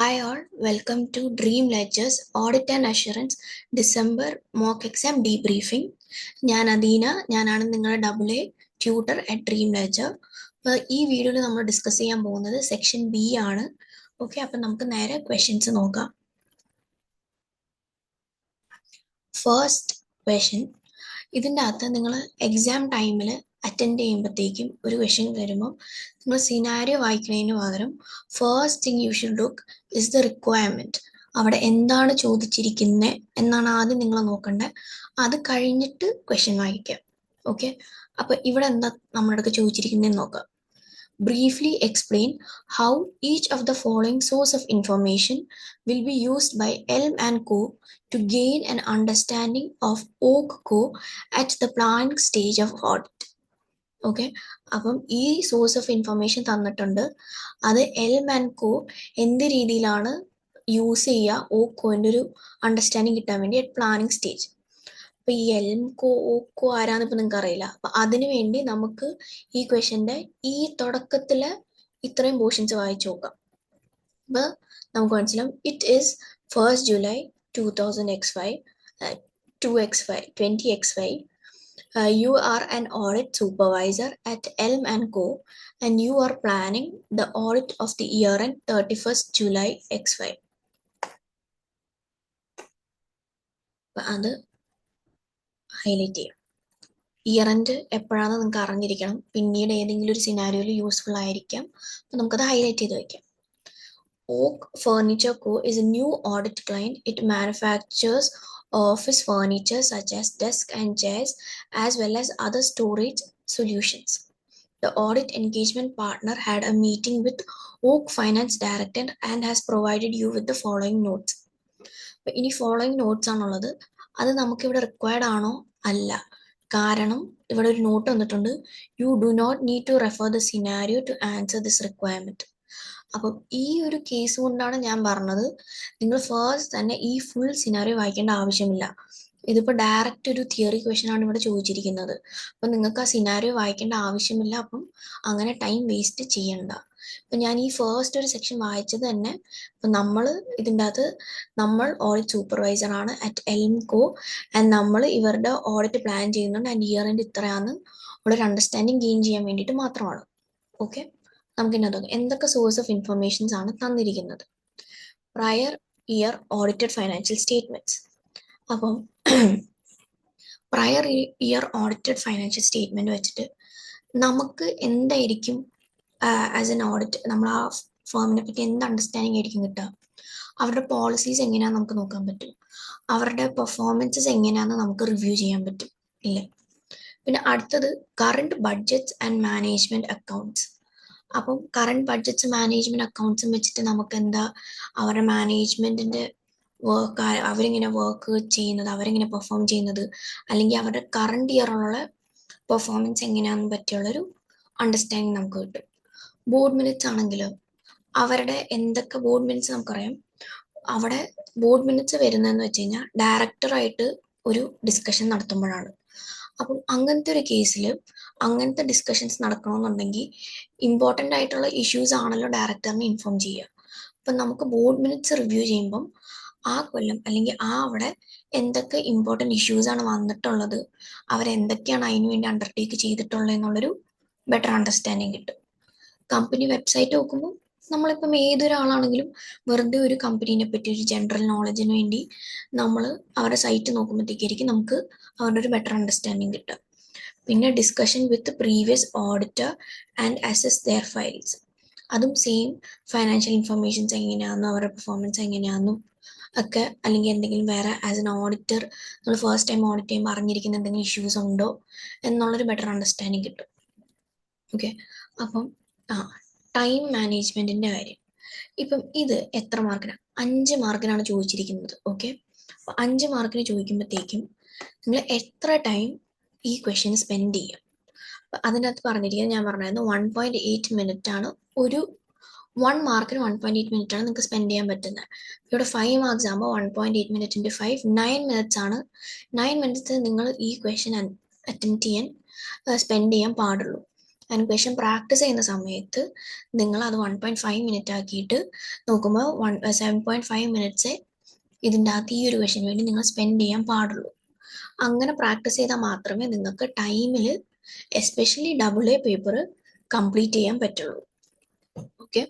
Hi all, welcome to Dream Ledgers Audit and Assurance December Mock Exam Debriefing. ഞാൻ അദീന, ഞാനാണ് നിങ്ങളുടെ AA tutor at dream ledger. അപ്പോൾ ഈ വീഡിയോയിൽ നമ്മൾ ഡിസ്കസ് ചെയ്യാൻ പോകുന്നത് സെക്ഷൻ ബി ആണ്. ഓക്കെ, അപ്പം നമുക്ക് നേരെ ക്വസ്റ്റ്യൻസ് നോക്കാം. ഫസ്റ്റ് ക്വസ്റ്റ്യൻ, ഇതിൻ്റെ അകത്ത് നിങ്ങൾ എക്സാം ടൈമിൽ അറ്റൻഡ് ചെയ്യുമ്പോഴത്തേക്കും ഒരു ക്വസ്റ്റ്യൻ വരുമ്പം നിങ്ങൾ സിനാരിയോ വായിക്കുന്നതിന് പകരം first thing you should look is the requirement. അവിടെ എന്താണ് ചോദിച്ചിരിക്കുന്നത് എന്നാണ് ആദ്യം നിങ്ങൾ നോക്കേണ്ടത്. അത് കഴിഞ്ഞിട്ട് ക്വസ്റ്റ്യൻ വായിക്കാം. ഓക്കെ, അപ്പോൾ ഇവിടെ എന്താ നമ്മുടെ അടുത്ത് ചോദിച്ചിരിക്കുന്നതെന്ന് നോക്കാം. Briefly explain how each of the following source of information will be used by Elm and Co. to gain an understanding of Oak Co. at the planning stage of audit. Okay, അപ്പം ഈ source of information തന്നിട്ടുണ്ട്. അത് elm and കോ എന്ത് രീതിയിലാണ് use ചെയ്യുക ഓക്കോൻ്റെ ഒരു understanding കിട്ടാൻ വേണ്ടി അറ്റ് പ്ലാനിങ് സ്റ്റേജ്. അപ്പൊ ഈ എൽകോ ഓക്കോ ആരാന്ന് ഇപ്പൊ നിങ്ങൾക്ക് അറിയില്ല. അപ്പൊ അതിനു വേണ്ടി നമുക്ക് ഈ ക്വസ്റ്റ്യന്റെ ഈ തുടക്കത്തില് ഇത്രയും പോർഷൻസ് വായിച്ചു നോക്കാം. അപ്പൊ നമുക്ക് മനസ്സിലാവും. It is 1st July 2000X5 20X5. You are an audit supervisor at Elm and Co. and you are planning the audit of the year end 31st July X5. അത് ഹൈലൈറ്റ് ചെയ്യാം. ഇയർ എൻഡ് എപ്പോഴാണെന്ന് നിങ്ങൾക്ക് അറിഞ്ഞിരിക്കണം. പിന്നീട് ഏതെങ്കിലും ഒരു സിനാരിയോയിൽ useful ആയിരിക്കാം. അപ്പം നമുക്കത് ഹൈലൈറ്റ് ചെയ്ത് വയ്ക്കാം. Oak Furniture Co. is a new audit client. It manufactures office furniture such as desks and chairs as well as other storage solutions. The audit engagement partner had a meeting with Oak Finance Director and has provided you with the following notes. ഇനി following notes ആണുള്ളത്. അത് നമുക്കിവിടെ required ആണോ? അല്ല. കാരണം ഇവിടെ ഒരു note വന്നിട്ടുണ്ട്, you do not need to refer the scenario to answer this requirement. അപ്പം ഈ ഒരു കേസ് കൊണ്ടാണ് ഞാൻ പറഞ്ഞത് നിങ്ങൾ ഫസ്റ്റ് തന്നെ ഈ ഫുൾ സിനാരിയോ വായിക്കേണ്ട ആവശ്യമില്ല. ഇതിപ്പോൾ ഡയറക്റ്റ് ഒരു തിയറി ക്വസ്റ്റ്യൻ ആണ് ഇവിടെ ചോദിച്ചിരിക്കുന്നത്. അപ്പം നിങ്ങൾക്ക് ആ സിനാരിയോ വായിക്കേണ്ട ആവശ്യമില്ല. അപ്പം അങ്ങനെ ടൈം വേസ്റ്റ് ചെയ്യണ്ട. ഇപ്പം ഞാൻ ഈ ഫസ്റ്റ് ഒരു സെക്ഷൻ വായിച്ചത് തന്നെ, ഇപ്പം നമ്മൾ ഇതിൻ്റെ അകത്ത് നമ്മൾ ഓഡിറ്റ് സൂപ്പർവൈസർ ആണ് അറ്റ് എൽംകോ ആൻഡ് നമ്മൾ ഇവരുടെ ഓഡിറ്റ് പ്ലാൻ ചെയ്യുന്നുണ്ട് ആൻഡ് ഇയർ എൻഡ് ഇത്രയാണെന്ന് ഉള്ളൊരു അണ്ടർസ്റ്റാൻഡിങ് ഗെയിൻ ചെയ്യാൻ വേണ്ടിയിട്ട് മാത്രമാണ്. ഓക്കെ, നമുക്കിന്നെ നോക്കാം എന്തൊക്കെ സോഴ്സ് ഓഫ് ഇൻഫർമേഷൻസ് ആണ് തന്നിരിക്കുന്നത്. Prior year audited financial statements. അപ്പം prior year audited financial statement വെച്ചിട്ട് നമുക്ക് എന്തായിരിക്കും ആസ് എൻ ഓഡിറ്റ് നമ്മൾ ആ ഫേമിനെ പറ്റി എന്ത് അണ്ടർസ്റ്റാൻഡിങ് ആയിരിക്കും കിട്ടുക. അവരുടെ പോളിസീസ് എങ്ങനെയാണെന്ന് നമുക്ക് നോക്കാൻ പറ്റും. അവരുടെ പെർഫോമൻസസ് എങ്ങനെയാണെന്ന് നമുക്ക് റിവ്യൂ ചെയ്യാൻ പറ്റും, ഇല്ലേ? പിന്നെ അടുത്തത് current budgets and management accounts. അപ്പം കറണ്ട് ബഡ്ജറ്റ്സ് മാനേജ്മെന്റ് അക്കൗണ്ട്സും വെച്ചിട്ട് നമുക്ക് എന്താ അവരുടെ മാനേജ്മെന്റിന്റെ വർക്ക്, അവരെങ്ങനെ വർക്ക് ചെയ്യുന്നത്, അവരെങ്ങനെ പെർഫോം ചെയ്യുന്നത്, അല്ലെങ്കിൽ അവരുടെ കറണ്ട് ഇയറിലുള്ള പെർഫോമൻസ് എങ്ങനെയാണെന്ന് പറ്റിയുള്ളൊരു അണ്ടർസ്റ്റാൻഡിങ് നമുക്ക് കിട്ടും. ബോർഡ് മിനിറ്റ്സ് ആണെങ്കിൽ അവരുടെ എന്തൊക്കെ ബോർഡ് മിനിറ്റ്സ് നമുക്കറിയാം. അവിടെ ബോർഡ് മിനിറ്റ്സ് വരുന്നതെന്ന് വെച്ച് കഴിഞ്ഞാൽ ഡയറക്ടറായിട്ട് ഒരു ഡിസ്കഷൻ നടത്തുമ്പോഴാണ്. അപ്പം അങ്ങനത്തെ ഒരു കേസിൽ അങ്ങനത്തെ ഡിസ്കഷൻസ് നടക്കണമെന്നുണ്ടെങ്കിൽ ഇമ്പോർട്ടൻ്റ് ആയിട്ടുള്ള ഇഷ്യൂസ് ആണല്ലോ ഡയറക്ടറിനെ ഇൻഫോം ചെയ്യുക. അപ്പം നമുക്ക് ബോർഡ് മിനിറ്റ്സ് റിവ്യൂ ചെയ്യുമ്പം ആ കൊല്ലം അല്ലെങ്കിൽ ആ അവിടെ എന്തൊക്കെ ഇമ്പോർട്ടൻ്റ് ഇഷ്യൂസ് ആണ് വന്നിട്ടുള്ളത്, അവരെന്തൊക്കെയാണ് അതിന് വേണ്ടി അണ്ടർടേക്ക് ചെയ്തിട്ടുള്ളത് എന്നുള്ളൊരു ബെറ്റർ അണ്ടർസ്റ്റാൻഡിങ് കിട്ടും. കമ്പനി വെബ്സൈറ്റ് നോക്കുമ്പോൾ നമ്മളിപ്പം ഏതൊരാളാണെങ്കിലും വെറുതെ ഒരു കമ്പനീനെ പറ്റി ഒരു ജനറൽ നോളജിന് വേണ്ടി നമ്മൾ അവരുടെ സൈറ്റ് നോക്കുമ്പോഴത്തേക്കായിരിക്കും നമുക്ക് അവരുടെ ഒരു ബെറ്റർ അണ്ടർസ്റ്റാൻഡിങ് കിട്ടുക. പിന്നെ discussion with previous auditor and assess their files. അതും സെയിം ഫൈനാൻഷ്യൽ ഇൻഫർമേഷൻസ് എങ്ങനെയാണെന്നും അവരുടെ പെർഫോമൻസ് എങ്ങനെയാണെന്നും ഒക്കെ, അല്ലെങ്കിൽ എന്തെങ്കിലും വേറെ ആസ് എൻ ഓഡിറ്റർ നമ്മൾ ഫസ്റ്റ് ടൈം ഓഡിറ്റ് ചെയ്യുമ്പോൾ അറിഞ്ഞിരിക്കുന്ന എന്തെങ്കിലും ഇഷ്യൂസ് ഉണ്ടോ എന്നുള്ളൊരു ബെറ്റർ അണ്ടർസ്റ്റാൻഡിങ് കിട്ടും. ഓക്കെ, അപ്പം ടൈം മാനേജ്മെന്റിന്റെ കാര്യം. ഇപ്പം ഇത് എത്ര മാർക്കിനാണ്? 5 മാർക്കിനാണ് ചോദിച്ചിരിക്കുന്നത്. ഓക്കെ, അപ്പം 5 മാർക്കിന് ചോദിക്കുമ്പോഴത്തേക്കും നിങ്ങൾ എത്ര ടൈം ഈ ക്വസ്റ്റ്യൻ സ്പെൻഡ് ചെയ്യാം. അപ്പം അതിനകത്ത് പറഞ്ഞിരിക്കുന്നത് ഞാൻ പറഞ്ഞായിരുന്നു 1.8 മിനിറ്റ് ആണ്. ഒരു 1 മാർക്കിന് 1.8 മിനിറ്റ് ആണ് നിങ്ങൾക്ക് സ്പെൻഡ് ചെയ്യാൻ പറ്റുന്നത്. ഇവിടെ 5 മാർക്സ് ആകുമ്പോൾ 1.8 മിനിറ്റ് ഇൻറ്റു 5 9 മിനിറ്റ്സ് ആണ്. 9 മിനിറ്റ്സ് നിങ്ങൾ ഈ ക്വസ്റ്റ്യൻ അറ്റൻഡ് ചെയ്യാൻ സ്പെൻഡ് ചെയ്യാൻ പാടുള്ളൂ. ആൻഡ് ക്വസ്റ്റ്യൻ പ്രാക്ടീസ് ചെയ്യുന്ന സമയത്ത് നിങ്ങൾ അത് 1.5 മിനിറ്റ് ആക്കിയിട്ട് നോക്കുമ്പോൾ 7.5 മിനിറ്റ്സേ ഇതിൻ്റെ അകത്ത് ഈ ഒരു ക്വസ്റ്റ്യന് വേണ്ടി നിങ്ങൾ സ്പെൻഡ് ചെയ്യാൻ പാടുള്ളൂ. അങ്ങനെ പ്രാക്ടീസ് ചെയ്താൽ മാത്രമേ നിങ്ങൾക്ക് ടൈമിൽ എസ്പെഷ്യലി AA പേപ്പർ കംപ്ലീറ്റ് ചെയ്യാൻ പറ്റുള്ളൂ. ഓക്കെ,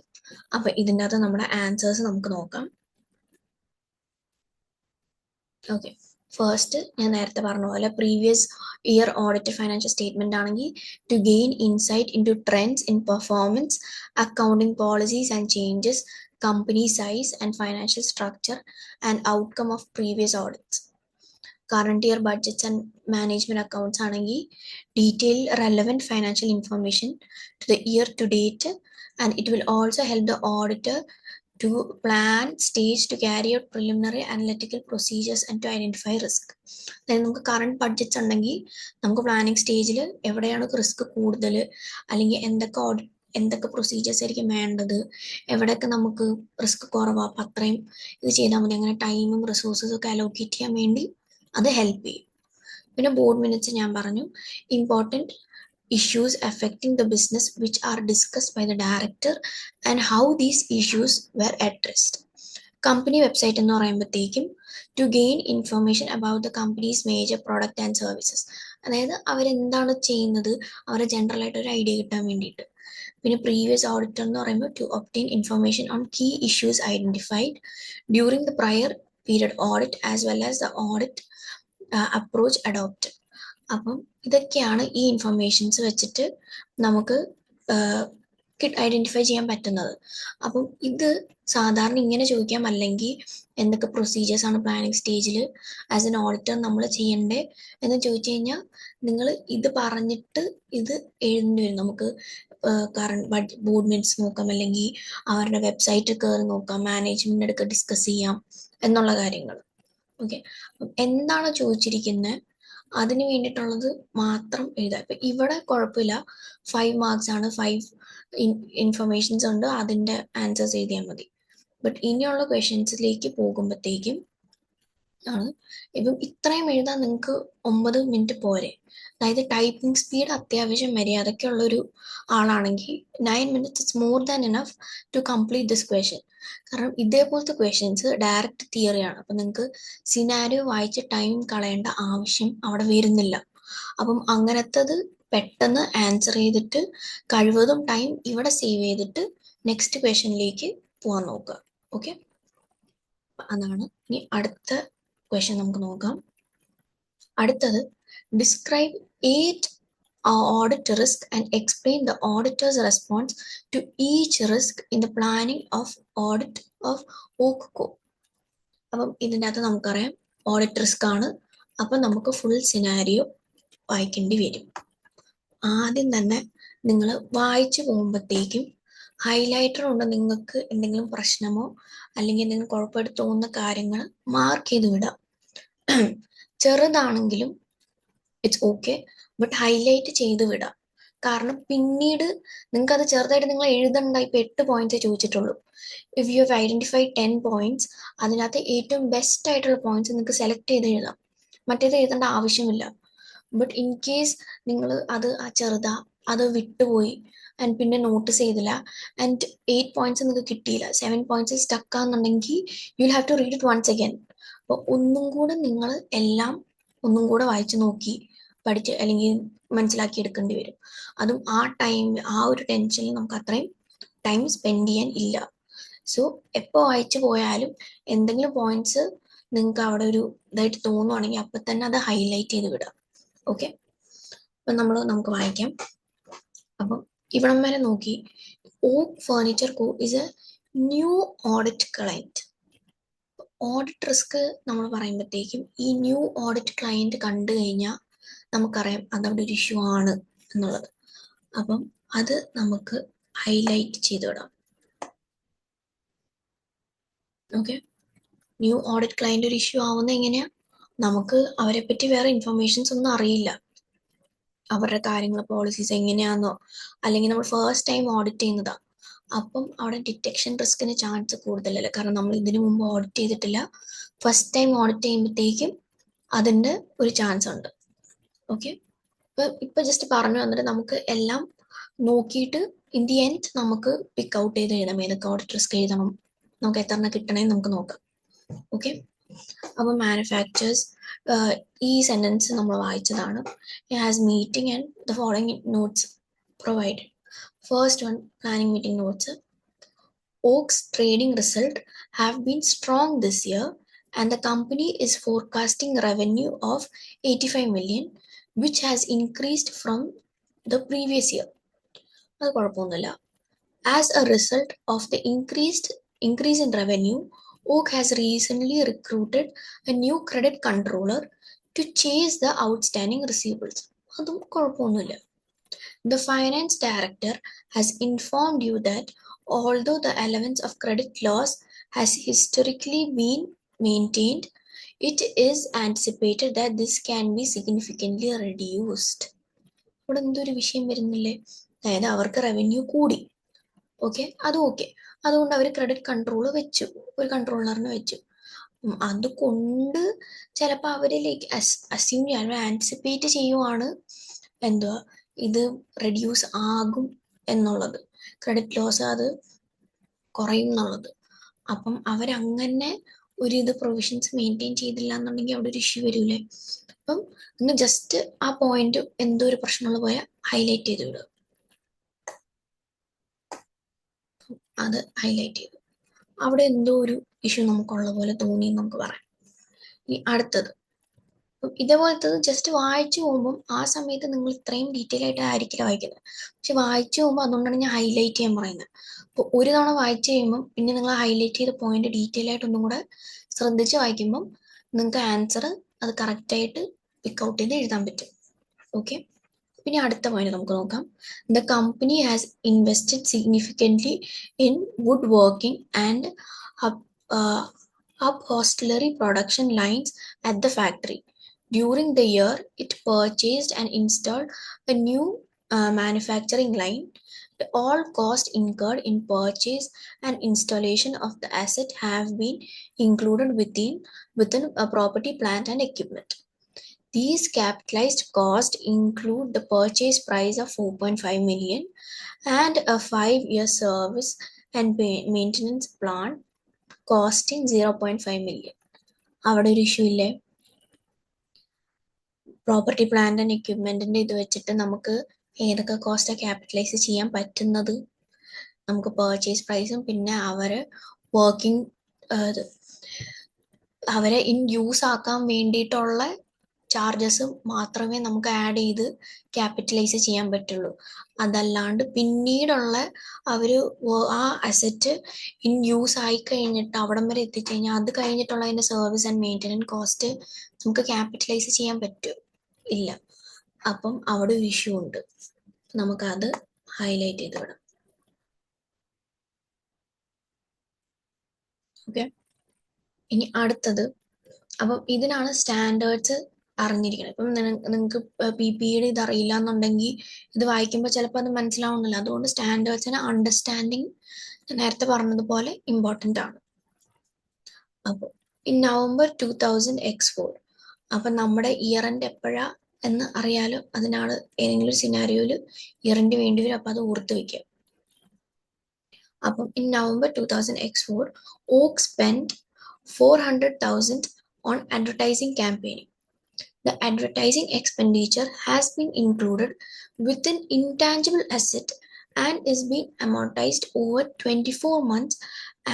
അപ്പൊ ഇതിൻ്റെ അകത്ത് നമ്മുടെ ആൻസേഴ്സ് നമുക്ക് നോക്കാം. ഓക്കെ, ഫസ്റ്റ് ഞാൻ നേരത്തെ പറഞ്ഞ പോലെ previous year audited financial statement ആണെങ്കിൽ to gain insight into trends in performance, accounting policies and changes, company size and financial structure and outcome of previous audits. Current year budgets and management accounts ആണെങ്കിൽ detail relevant financial information to the year to date, and it will also help the auditor to plan stage to carry out preliminary analytical procedures and to identify risk. അതായത് നമുക്ക് current budgets ഉണ്ടെങ്കിൽ നമുക്ക് planning സ്റ്റേജിൽ എവിടെയാണ് risk കൂടുതൽ, അല്ലെങ്കിൽ എന്തൊക്കെ procedures ആയിരിക്കും വേണ്ടത്, എവിടെയൊക്കെ നമുക്ക് റിസ്ക് കുറവാണ്, അപ്പം അത്രയും ഇത് ചെയ്താൽ മതി, അങ്ങനെ ടൈമും റിസോഴ്സസും ഒക്കെ അലോക്കേറ്റ് ചെയ്യാൻ വേണ്ടി അത് ഹെൽപ്പ് ചെയ്യും. പിന്നെ ബോർഡ് മിനിറ്റ്സ് ഞാൻ പറഞ്ഞു, important issues affecting the business which are discussed by the director and how these issues were addressed. Company website എന്ന് പറയുമ്പോഴത്തേക്കും to gain information about the company's major product and services, അതായത് അവരെന്താണ് ചെയ്യുന്നത് അവരെ general ആയിട്ട് ഒരു ഐഡിയ കിട്ടാൻ വേണ്ടിയിട്ട്. പിന്നെ പ്രീവിയസ് ഓഡിറ്റർ എന്ന് പറയുമ്പോൾ to obtain information on key issues identified during the prior period audit as well as the audit approach adopted. അപ്പം ഇതൊക്കെയാണ് ഈ ഇൻഫർമേഷൻസ് വെച്ചിട്ട് നമുക്ക് ഐഡന്റിഫൈ ചെയ്യാൻ പറ്റുന്നത്. അപ്പം ഇത് സാധാരണ ഇങ്ങനെ ചോദിക്കാം, അല്ലെങ്കിൽ എന്തൊക്കെ പ്രൊസീജിയേഴ്സ് ആണ് പ്ലാനിങ് സ്റ്റേജിൽ ആസ് എൻ ഓഡിറ്റർ നമ്മൾ ചെയ്യണ്ടേ എന്ന് ചോദിച്ചു കഴിഞ്ഞാൽ നിങ്ങൾ ഇത് പറഞ്ഞിട്ട് ഇത് എഴുതേണ്ടി വരും. നമുക്ക് കറണ്ട് ബോർഡ് മിനിറ്റ്സ് നോക്കാം, അല്ലെങ്കിൽ അവരുടെ വെബ്സൈറ്റ് കയറി നോക്കാം, മാനേജ്മെന്റ് അടുത്ത് ഡിസ്കസ് ചെയ്യാം എന്നുള്ള കാര്യങ്ങൾ. ഓക്കെ, എന്താണ് ചോദിച്ചിരിക്കുന്നത് അതിന് വേണ്ടിയിട്ടുള്ളത് മാത്രം എഴുതാം. ഇപ്പം ഇവിടെ കുഴപ്പമില്ല, 5 മാർക്സ് ആണ്, 5 ഇൻഫർമേഷൻസ് ഉണ്ട്, അതിൻ്റെ ആൻസേഴ്സ് എഴുതിയാൽ മതി. ബട്ട് ഇനിയുള്ള ക്വസ്റ്റ്യൻസിലേക്ക് പോകുമ്പോഴത്തേക്കും ആണ് ഇപ്പം ഇത്രയും എഴുതാൻ നിങ്ങൾക്ക് 9 മിനിറ്റ് പോരെ. അതായത് ടൈപ്പിംഗ് സ്പീഡ് അത്യാവശ്യം മര്യാദയ്ക്കുള്ളൊരു ആളാണെങ്കിൽ 9 minutes it's more than enough to complete this question. കാരണം ഇതേപോലത്തെ ക്വസ്റ്റ്യൻസ് ഡയറക്റ്റ് തിയറിയാണ്. അപ്പം നിങ്ങൾക്ക് സിനാരിയോ വായിച്ച് ടൈം കളയേണ്ട ആവശ്യം അവിടെ വരുന്നില്ല. അപ്പം അങ്ങനത്തത് പെട്ടെന്ന് ആൻസർ ചെയ്തിട്ട് കഴിവതും ടൈം ഇവിടെ സേവ് ചെയ്തിട്ട് നെക്സ്റ്റ് ക്വസ്റ്റ്യനിലേക്ക് പോകാൻ നോക്കുക. ഓക്കെ, അതാണ്. ഇനി അടുത്ത ക്വസ്റ്റ്യൻ നമുക്ക് നോക്കാം. അടുത്തത് describe 8 audit risk and explain the auditor's response to each risk in the planning of audit of OCCO. അപ്പം ഇതിൻ്റെ അകത്ത് നമുക്കറിയാം ഓഡിറ്റ് റിസ്ക് ആണ്. അപ്പം നമുക്ക് ഫുൾ സിനാരിയോ വായിക്കേണ്ടി വരും. ആദ്യം തന്നെ നിങ്ങൾ വായിച്ചു പോകുമ്പോഴത്തേക്കും ഹൈലൈറ്റർ കൊണ്ട് നിങ്ങൾക്ക് എന്തെങ്കിലും പ്രശ്നമോ അല്ലെങ്കിൽ എന്തെങ്കിലും കുഴപ്പമായിട്ട് തോന്നുന്ന കാര്യങ്ങൾ മാർക്ക് ചെയ്ത് വിടാം. ചെറുതാണെങ്കിലും ഇറ്റ്സ് ഓക്കെ, ബട്ട് ഹൈലൈറ്റ് ചെയ്ത് വിടാം. കാരണം പിന്നീട് നിങ്ങൾക്ക് അത് ചെറുതായിട്ട് നിങ്ങൾ എഴുതണ്ട. ഇപ്പം 8 പോയിന്റ്സേ ചോദിച്ചിട്ടുള്ളൂ. If you have identified 10 points, അതിനകത്ത് ഏറ്റവും ബെസ്റ്റ് ആയിട്ടുള്ള പോയിന്റ്സ് നിങ്ങൾക്ക് സെലക്ട് ചെയ്ത് എഴുതാം. മറ്റേത് എഴുതേണ്ട ആവശ്യമില്ല. ബട്ട് ഇൻ കേസ് നിങ്ങൾ അത് അത് വിട്ടുപോയി ആൻഡ് പിന്നെ നോട്ടീസ് ചെയ്തില്ല ആൻഡ് 8 പോയിന്റ്സ് നിങ്ങൾക്ക് കിട്ടിയില്ല, 7 പോയിന്റ്സ് സ്റ്റക്ക് ആണെന്നുണ്ടെങ്കിൽ you will have to read it once again. അപ്പോൾ ഒന്നും കൂടെ നിങ്ങൾ എല്ലാം ഒന്നും കൂടെ വായിച്ചു നോക്കി പഠിച്ച് അല്ലെങ്കിൽ മനസ്സിലാക്കി എടുക്കേണ്ടി വരും. അതും ആ ഒരു ടെൻഷനിൽ നമുക്ക് അത്രയും ടൈം സ്പെൻഡ് ചെയ്യാൻ ഇല്ല. സോ എപ്പോൾ വായിച്ചു പോയാലും എന്തെങ്കിലും പോയിന്റ്സ് നിങ്ങൾക്ക് അവിടെ ഒരു ഇതായിട്ട് തോന്നുവാണെങ്കിൽ അപ്പം തന്നെ അത് ഹൈലൈറ്റ് ചെയ്ത് വിടാം. ഓക്കെ, അപ്പം നമുക്ക് വായിക്കാം. അപ്പം ഇവിടം വരെ നോക്കി. Oak furniture Co is a new audit client. Audit risk നമ്മൾ പറയുമ്പോഴത്തേക്കും ഈ ന്യൂ ഓഡിറ്റ് ക്ലയന്റ് കണ്ടു കഴിഞ്ഞാൽ നമുക്കറിയാം അതവിടെ ഒരു ഇഷ്യൂ ആണ് എന്നുള്ളത്. അപ്പം അത് നമുക്ക് ഹൈലൈറ്റ് ചെയ്ത് വിടാം. ഓക്കെ, ന്യൂ ഓഡിറ്റ് ക്ലയന്റ് ഒരു ഇഷ്യൂ ആവുന്നത് എങ്ങനെയാ? നമുക്ക് അവരെ പറ്റി വേറെ ഇൻഫർമേഷൻസ് ഒന്നും അറിയില്ല, അവരുടെ കാര്യങ്ങൾ പോളിസീസ് എങ്ങനെയാണെന്നോ, അല്ലെങ്കിൽ നമ്മൾ ഫസ്റ്റ് ടൈം ഓഡിറ്റ് ചെയ്യുന്നതാ. അപ്പം അവിടെ ഡിറ്റക്ഷൻ റിസ്കിന് ചാൻസ് കൂടുതലല്ല, കാരണം നമ്മൾ ഇതിനു മുമ്പ് ഓഡിറ്റ് ചെയ്തിട്ടില്ല. ഫസ്റ്റ് ടൈം ഓഡിറ്റ് ചെയ്യുമ്പോഴത്തേക്കും അതിൻ്റെ ഒരു ചാൻസ് ഉണ്ട്. ഓക്കെ, ഇപ്പൊ ജസ്റ്റ് പറഞ്ഞു വന്നിട്ട് നമുക്ക് എല്ലാം നോക്കിയിട്ട് ഇൻ ദി എൻഡ് നമുക്ക് പിക്ക് ഔട്ട് ചെയ്ത് എഴുതാം ഏതൊക്കെ ഓഡിറ്റ് റിസ്ക് എഴുതണം, നമുക്ക് എത്ര എണ്ണം കിട്ടണേന്ന് നമുക്ക് നോക്കാം. ഓക്കെ, അപ്പോൾ മാനുഫാക്ചേഴ്സ് ഈ സെൻറ്റൻസ് നമ്മൾ വായിച്ചതാണ്. Has meeting and the following notes provide. First one, planning meeting notes. Oak's trading result have been strong this year and the company is forecasting revenue of 85 million, which has increased from the previous year. അത് കുഴപ്പമൊന്നുമില്ല. As a result of the increase in revenue, Oak has recently recruited a new credit controller to chase the outstanding receivables. അതും കുഴപ്പമൊന്നുമില്ല. The finance director has informed you that although the allowance of credit loss has historically been maintained, it is anticipated that this can be significantly reduced. ഇവിടെ എന്തൊരു വിഷയം വരുന്നില്ലേ? അതായത് അവർക്ക് revenue കൂടി, okay, അത് ഓക്കെ, അതുകൊണ്ട് അവർ ക്രെഡിറ്റ് കൺട്രോൾ വെച്ചു, ഒരു കൺട്രോളറിനെ വെച്ചു. അതുകൊണ്ട് ചിലപ്പോൾ അവർ ലൈക്ക് അസ്യൂം ചെയ്യാൻ ആൻറ്റിസിപ്പേറ്റ് ചെയ്യുവാണ് എന്തുവാ ഇത് റെഡ്യൂസ് ആകും എന്നുള്ളത്, ക്രെഡിറ്റ് ലോസ് അത് കുറയും എന്നുള്ളത്. അപ്പം അവരങ്ങനെ ഒരു ഇത് പ്രൊവിഷൻസ് മെയിൻറ്റെയിൻ ചെയ്തില്ല എന്നുണ്ടെങ്കിൽ അവിടെ ഒരു ഇഷ്യൂ വരൂലേ. അപ്പം ഒന്ന് ജസ്റ്റ് ആ പോയിന്റ് എന്തോ ഒരു പ്രശ്നമുള്ള പോയാൽ ഹൈലൈറ്റ് ചെയ്ത് വിടുക, അത് ഹൈലൈറ്റ് ചെയ്തു. അവിടെ എന്തോ ഒരു ഇഷ്യൂ നമുക്കുള്ള പോലെ തോന്നി നമുക്ക് പറയാം. ഇനി അടുത്തത്, ഇതേപോലത്തത് ജസ്റ്റ് വായിച്ചു പോകുമ്പം ആ സമയത്ത് നിങ്ങൾ ഇത്രയും ഡീറ്റെയിൽ ആയിട്ട് ആയിരിക്കില്ല വായിക്കുന്നത്, പക്ഷെ വായിച്ചു പോകുമ്പോൾ അതുകൊണ്ടാണ് ഞാൻ ഹൈലൈറ്റ് ചെയ്യാൻ പറയുന്നത്. അപ്പോൾ ഒരു തവണ വായിച്ചു കഴിയുമ്പം പിന്നെ നിങ്ങൾ ഹൈലൈറ്റ് ചെയ്ത പോയിന്റ് ഡീറ്റെയിൽ ആയിട്ട് ഒന്നും കൂടെ ശ്രദ്ധിച്ച് വായിക്കുമ്പം നിങ്ങൾക്ക് ആൻസർ അത് കറക്റ്റായിട്ട് പിക്ക് ഔട്ട് ചെയ്ത് എഴുതാൻ പറ്റും. ഓക്കെ, പിന്നെ അടുത്ത പോയിന്റ് നമുക്ക് നോക്കാം. The company has invested significantly in would working and upholstery production lines at the factory. During the year, it purchased and installed a new manufacturing line. All costs incurred in purchase and installation of the asset have been included within a property, plant and equipment. These capitalized costs include the purchase price of 4.5 million and a 5-year service and maintenance plan costing 0.5 million. അവിടെ ഒരു issue ഇല്ലേ? Property plant and എക്യുപ്മെന്റിന്റെ ഇത് വെച്ചിട്ട് നമുക്ക് ഏതൊക്കെ cost capitalise ചെയ്യാൻ പറ്റുന്നത്? നമുക്ക് പർച്ചേസ് പ്രൈസും പിന്നെ വർക്കിംഗ് അവരെ ഇൻ യൂസ് ആക്കാൻ വേണ്ടിയിട്ടുള്ള ചാർജസും മാത്രമേ നമുക്ക് ആഡ് ചെയ്ത് ക്യാപിറ്റലൈസ് ചെയ്യാൻ പറ്റുള്ളൂ. അതല്ലാണ്ട് പിന്നീടുള്ള ആ അസറ്റ് ഇൻ യൂസ് ആയി കഴിഞ്ഞിട്ട് അവിടം വരെ എത്തിക്കഴിഞ്ഞാൽ അത് കഴിഞ്ഞിട്ടുള്ള അതിൻ്റെ സർവീസ് ആൻഡ് മെയിൻ്റനൻസ് കോസ്റ്റ് നമുക്ക് ക്യാപിറ്റലൈസ് ചെയ്യാൻ പറ്റും ഇല്ല. അപ്പം അവിടെ ഒരു ഇഷ്യൂ ഉണ്ട്, നമുക്കത് ഹൈലൈറ്റ് ചെയ്ത് വിടാം. ഓക്കെ, ഇനി അടുത്തത്, അപ്പം ഇതിനാണ് സ്റ്റാൻഡേർഡ്സ് അറിഞ്ഞിരിക്കണം. ഇപ്പം നിങ്ങൾക്ക് PPEയുടെ ഇത് അറിയില്ല എന്നുണ്ടെങ്കിൽ ഇത് വായിക്കുമ്പോൾ ചിലപ്പോൾ അത് മനസ്സിലാവുന്നില്ല. അതുകൊണ്ട് സ്റ്റാൻഡേർഡ്സിന് അണ്ടർസ്റ്റാൻഡിങ് നേരത്തെ പറഞ്ഞതുപോലെ ഇമ്പോർട്ടൻ്റ് ആണ്. അപ്പോൾ ഇൻ നവംബർ 2000 X4, അപ്പം നമ്മുടെ ഇയർ എൻഡ് എപ്പോഴാ എന്ന് അറിയാലോ, അതിനാണ് ഏതെങ്കിലും ഒരു സിനാരിയോയിൽ ഇയർ എൻഡ് വേണ്ടി വരും, അപ്പം അത് ഓർത്ത് വയ്ക്കുക. അപ്പം in November 2000 X4, Oak spent 400,000 on advertising campaigning. The advertising expenditure has been included within intangible asset and is being amortized over 24 months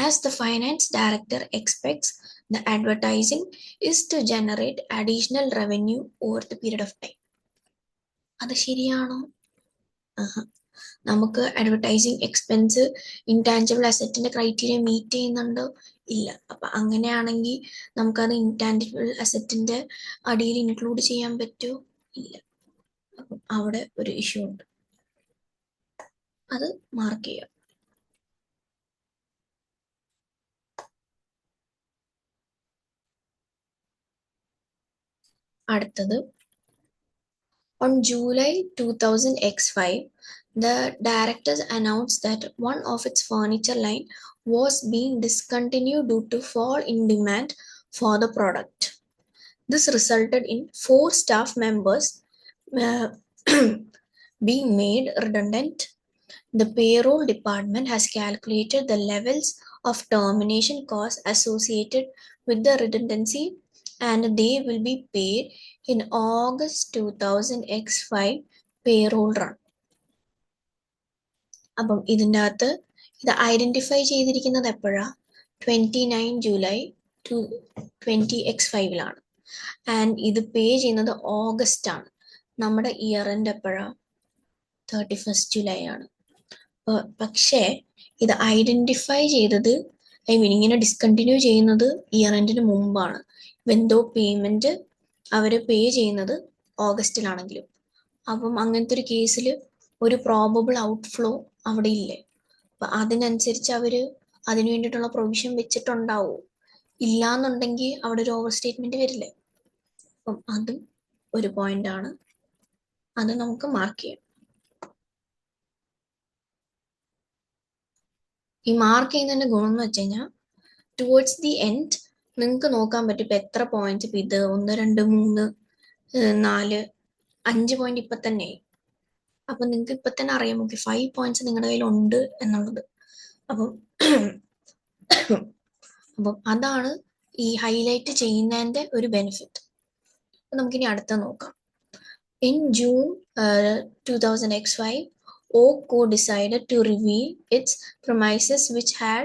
as the finance director expects the advertising is to generate additional revenue over the period of time. അത് ശരിയാണോ? നമുക്ക് advertising expense intangible അസറ്റിന്റെ criteria meet ചെയ്യുന്നുണ്ടോ? ഇല്ല. അപ്പം അങ്ങനെയാണെങ്കിൽ നമുക്കത് intangible അസറ്റിന്റെ അടിയിൽ ഇൻക്ലൂഡ് ചെയ്യാൻ പറ്റുമോ? ഇല്ല. അപ്പം അവിടെ ഒരു ഇഷ്യൂ ഉണ്ട്, അത് മാർക്ക് ചെയ്യാം. അടുത്തത്, on July 2000 X5, the directors announced that one of its furniture line was being discontinued due to fall in demand for the product. This resulted in 4 staff members being made redundant The payroll department has calculated the levels of termination costs associated with the redundancy, and they will be paid in August 2000X5 payroll run. അപ്പം ഇതിൻ്റെ അകത്ത് ഇത് identify ചെയ്തിരിക്കുന്നത് എപ്പോഴാണ്? 29 July 20X5 and ഇത് പേ ചെയ്യുന്നത് August ആണ്. നമ്മുടെ ഇയർ എൻഡ് എപ്പോഴാണ്? 31 ജൂലൈ ആണ്. പക്ഷേ ഇത് ഐഡൻറ്റിഫൈ ചെയ്തത് ഇങ്ങനെ ഡിസ്കണ്ടിന്യൂ ചെയ്യുന്നത് ഇയർ എൻഡിന് മുമ്പാണ്. വെന്തോ പേയ്മെൻറ്റ് അവർ പേ ചെയ്യുന്നത് ഓഗസ്റ്റിലാണെങ്കിലും. അപ്പം അങ്ങനത്തെ ഒരു കേസിൽ ഒരു പ്രോബബിൾ ഔട്ട്ഫ്ലോ അവിടെ ഇല്ലേ? അപ്പം അതിനനുസരിച്ച് അവർ അതിന് വേണ്ടിയിട്ടുള്ള പ്രൊവിഷൻ വെച്ചിട്ടുണ്ടാവും. ഇല്ലാന്നുണ്ടെങ്കിൽ അവിടെ ഒരു ഓവർ സ്റ്റേറ്റ്മെൻറ്റ് വരില്ലേ? അപ്പം അതും ഒരു പോയിന്റാണ്. അത് നമുക്ക് മാർക്ക് ചെയ്യാം. ഈ മാർക്ക് ചെയ്യുന്നതിൻ്റെ ഗുണം എന്ന് വെച്ച് കഴിഞ്ഞാൽ ടുവേർഡ്സ് ദി എൻഡ് നിങ്ങൾക്ക് നോക്കാൻ പറ്റും ഇപ്പം എത്ര പോയിന്റ്സ്. ഇപ്പം ഇത് 1, 2, 3, 4, 5 പോയിന്റ് ഇപ്പം തന്നെ. അപ്പം നിങ്ങൾക്ക് ഇപ്പം തന്നെ അറിയാം, ഓക്കെ 5 പോയിന്റ്സ് നിങ്ങളുടെ കയ്യിൽ ഉണ്ട് എന്നുള്ളത്. അപ്പം അതാണ് ഈ ഹൈലൈറ്റ് ചെയ്യുന്നതിൻ്റെ ഒരു ബെനിഫിറ്റ്. അപ്പം നമുക്കിനി അടുത്ത നോക്കാം. In June 2000X5, OCO decided to reveal its premises which had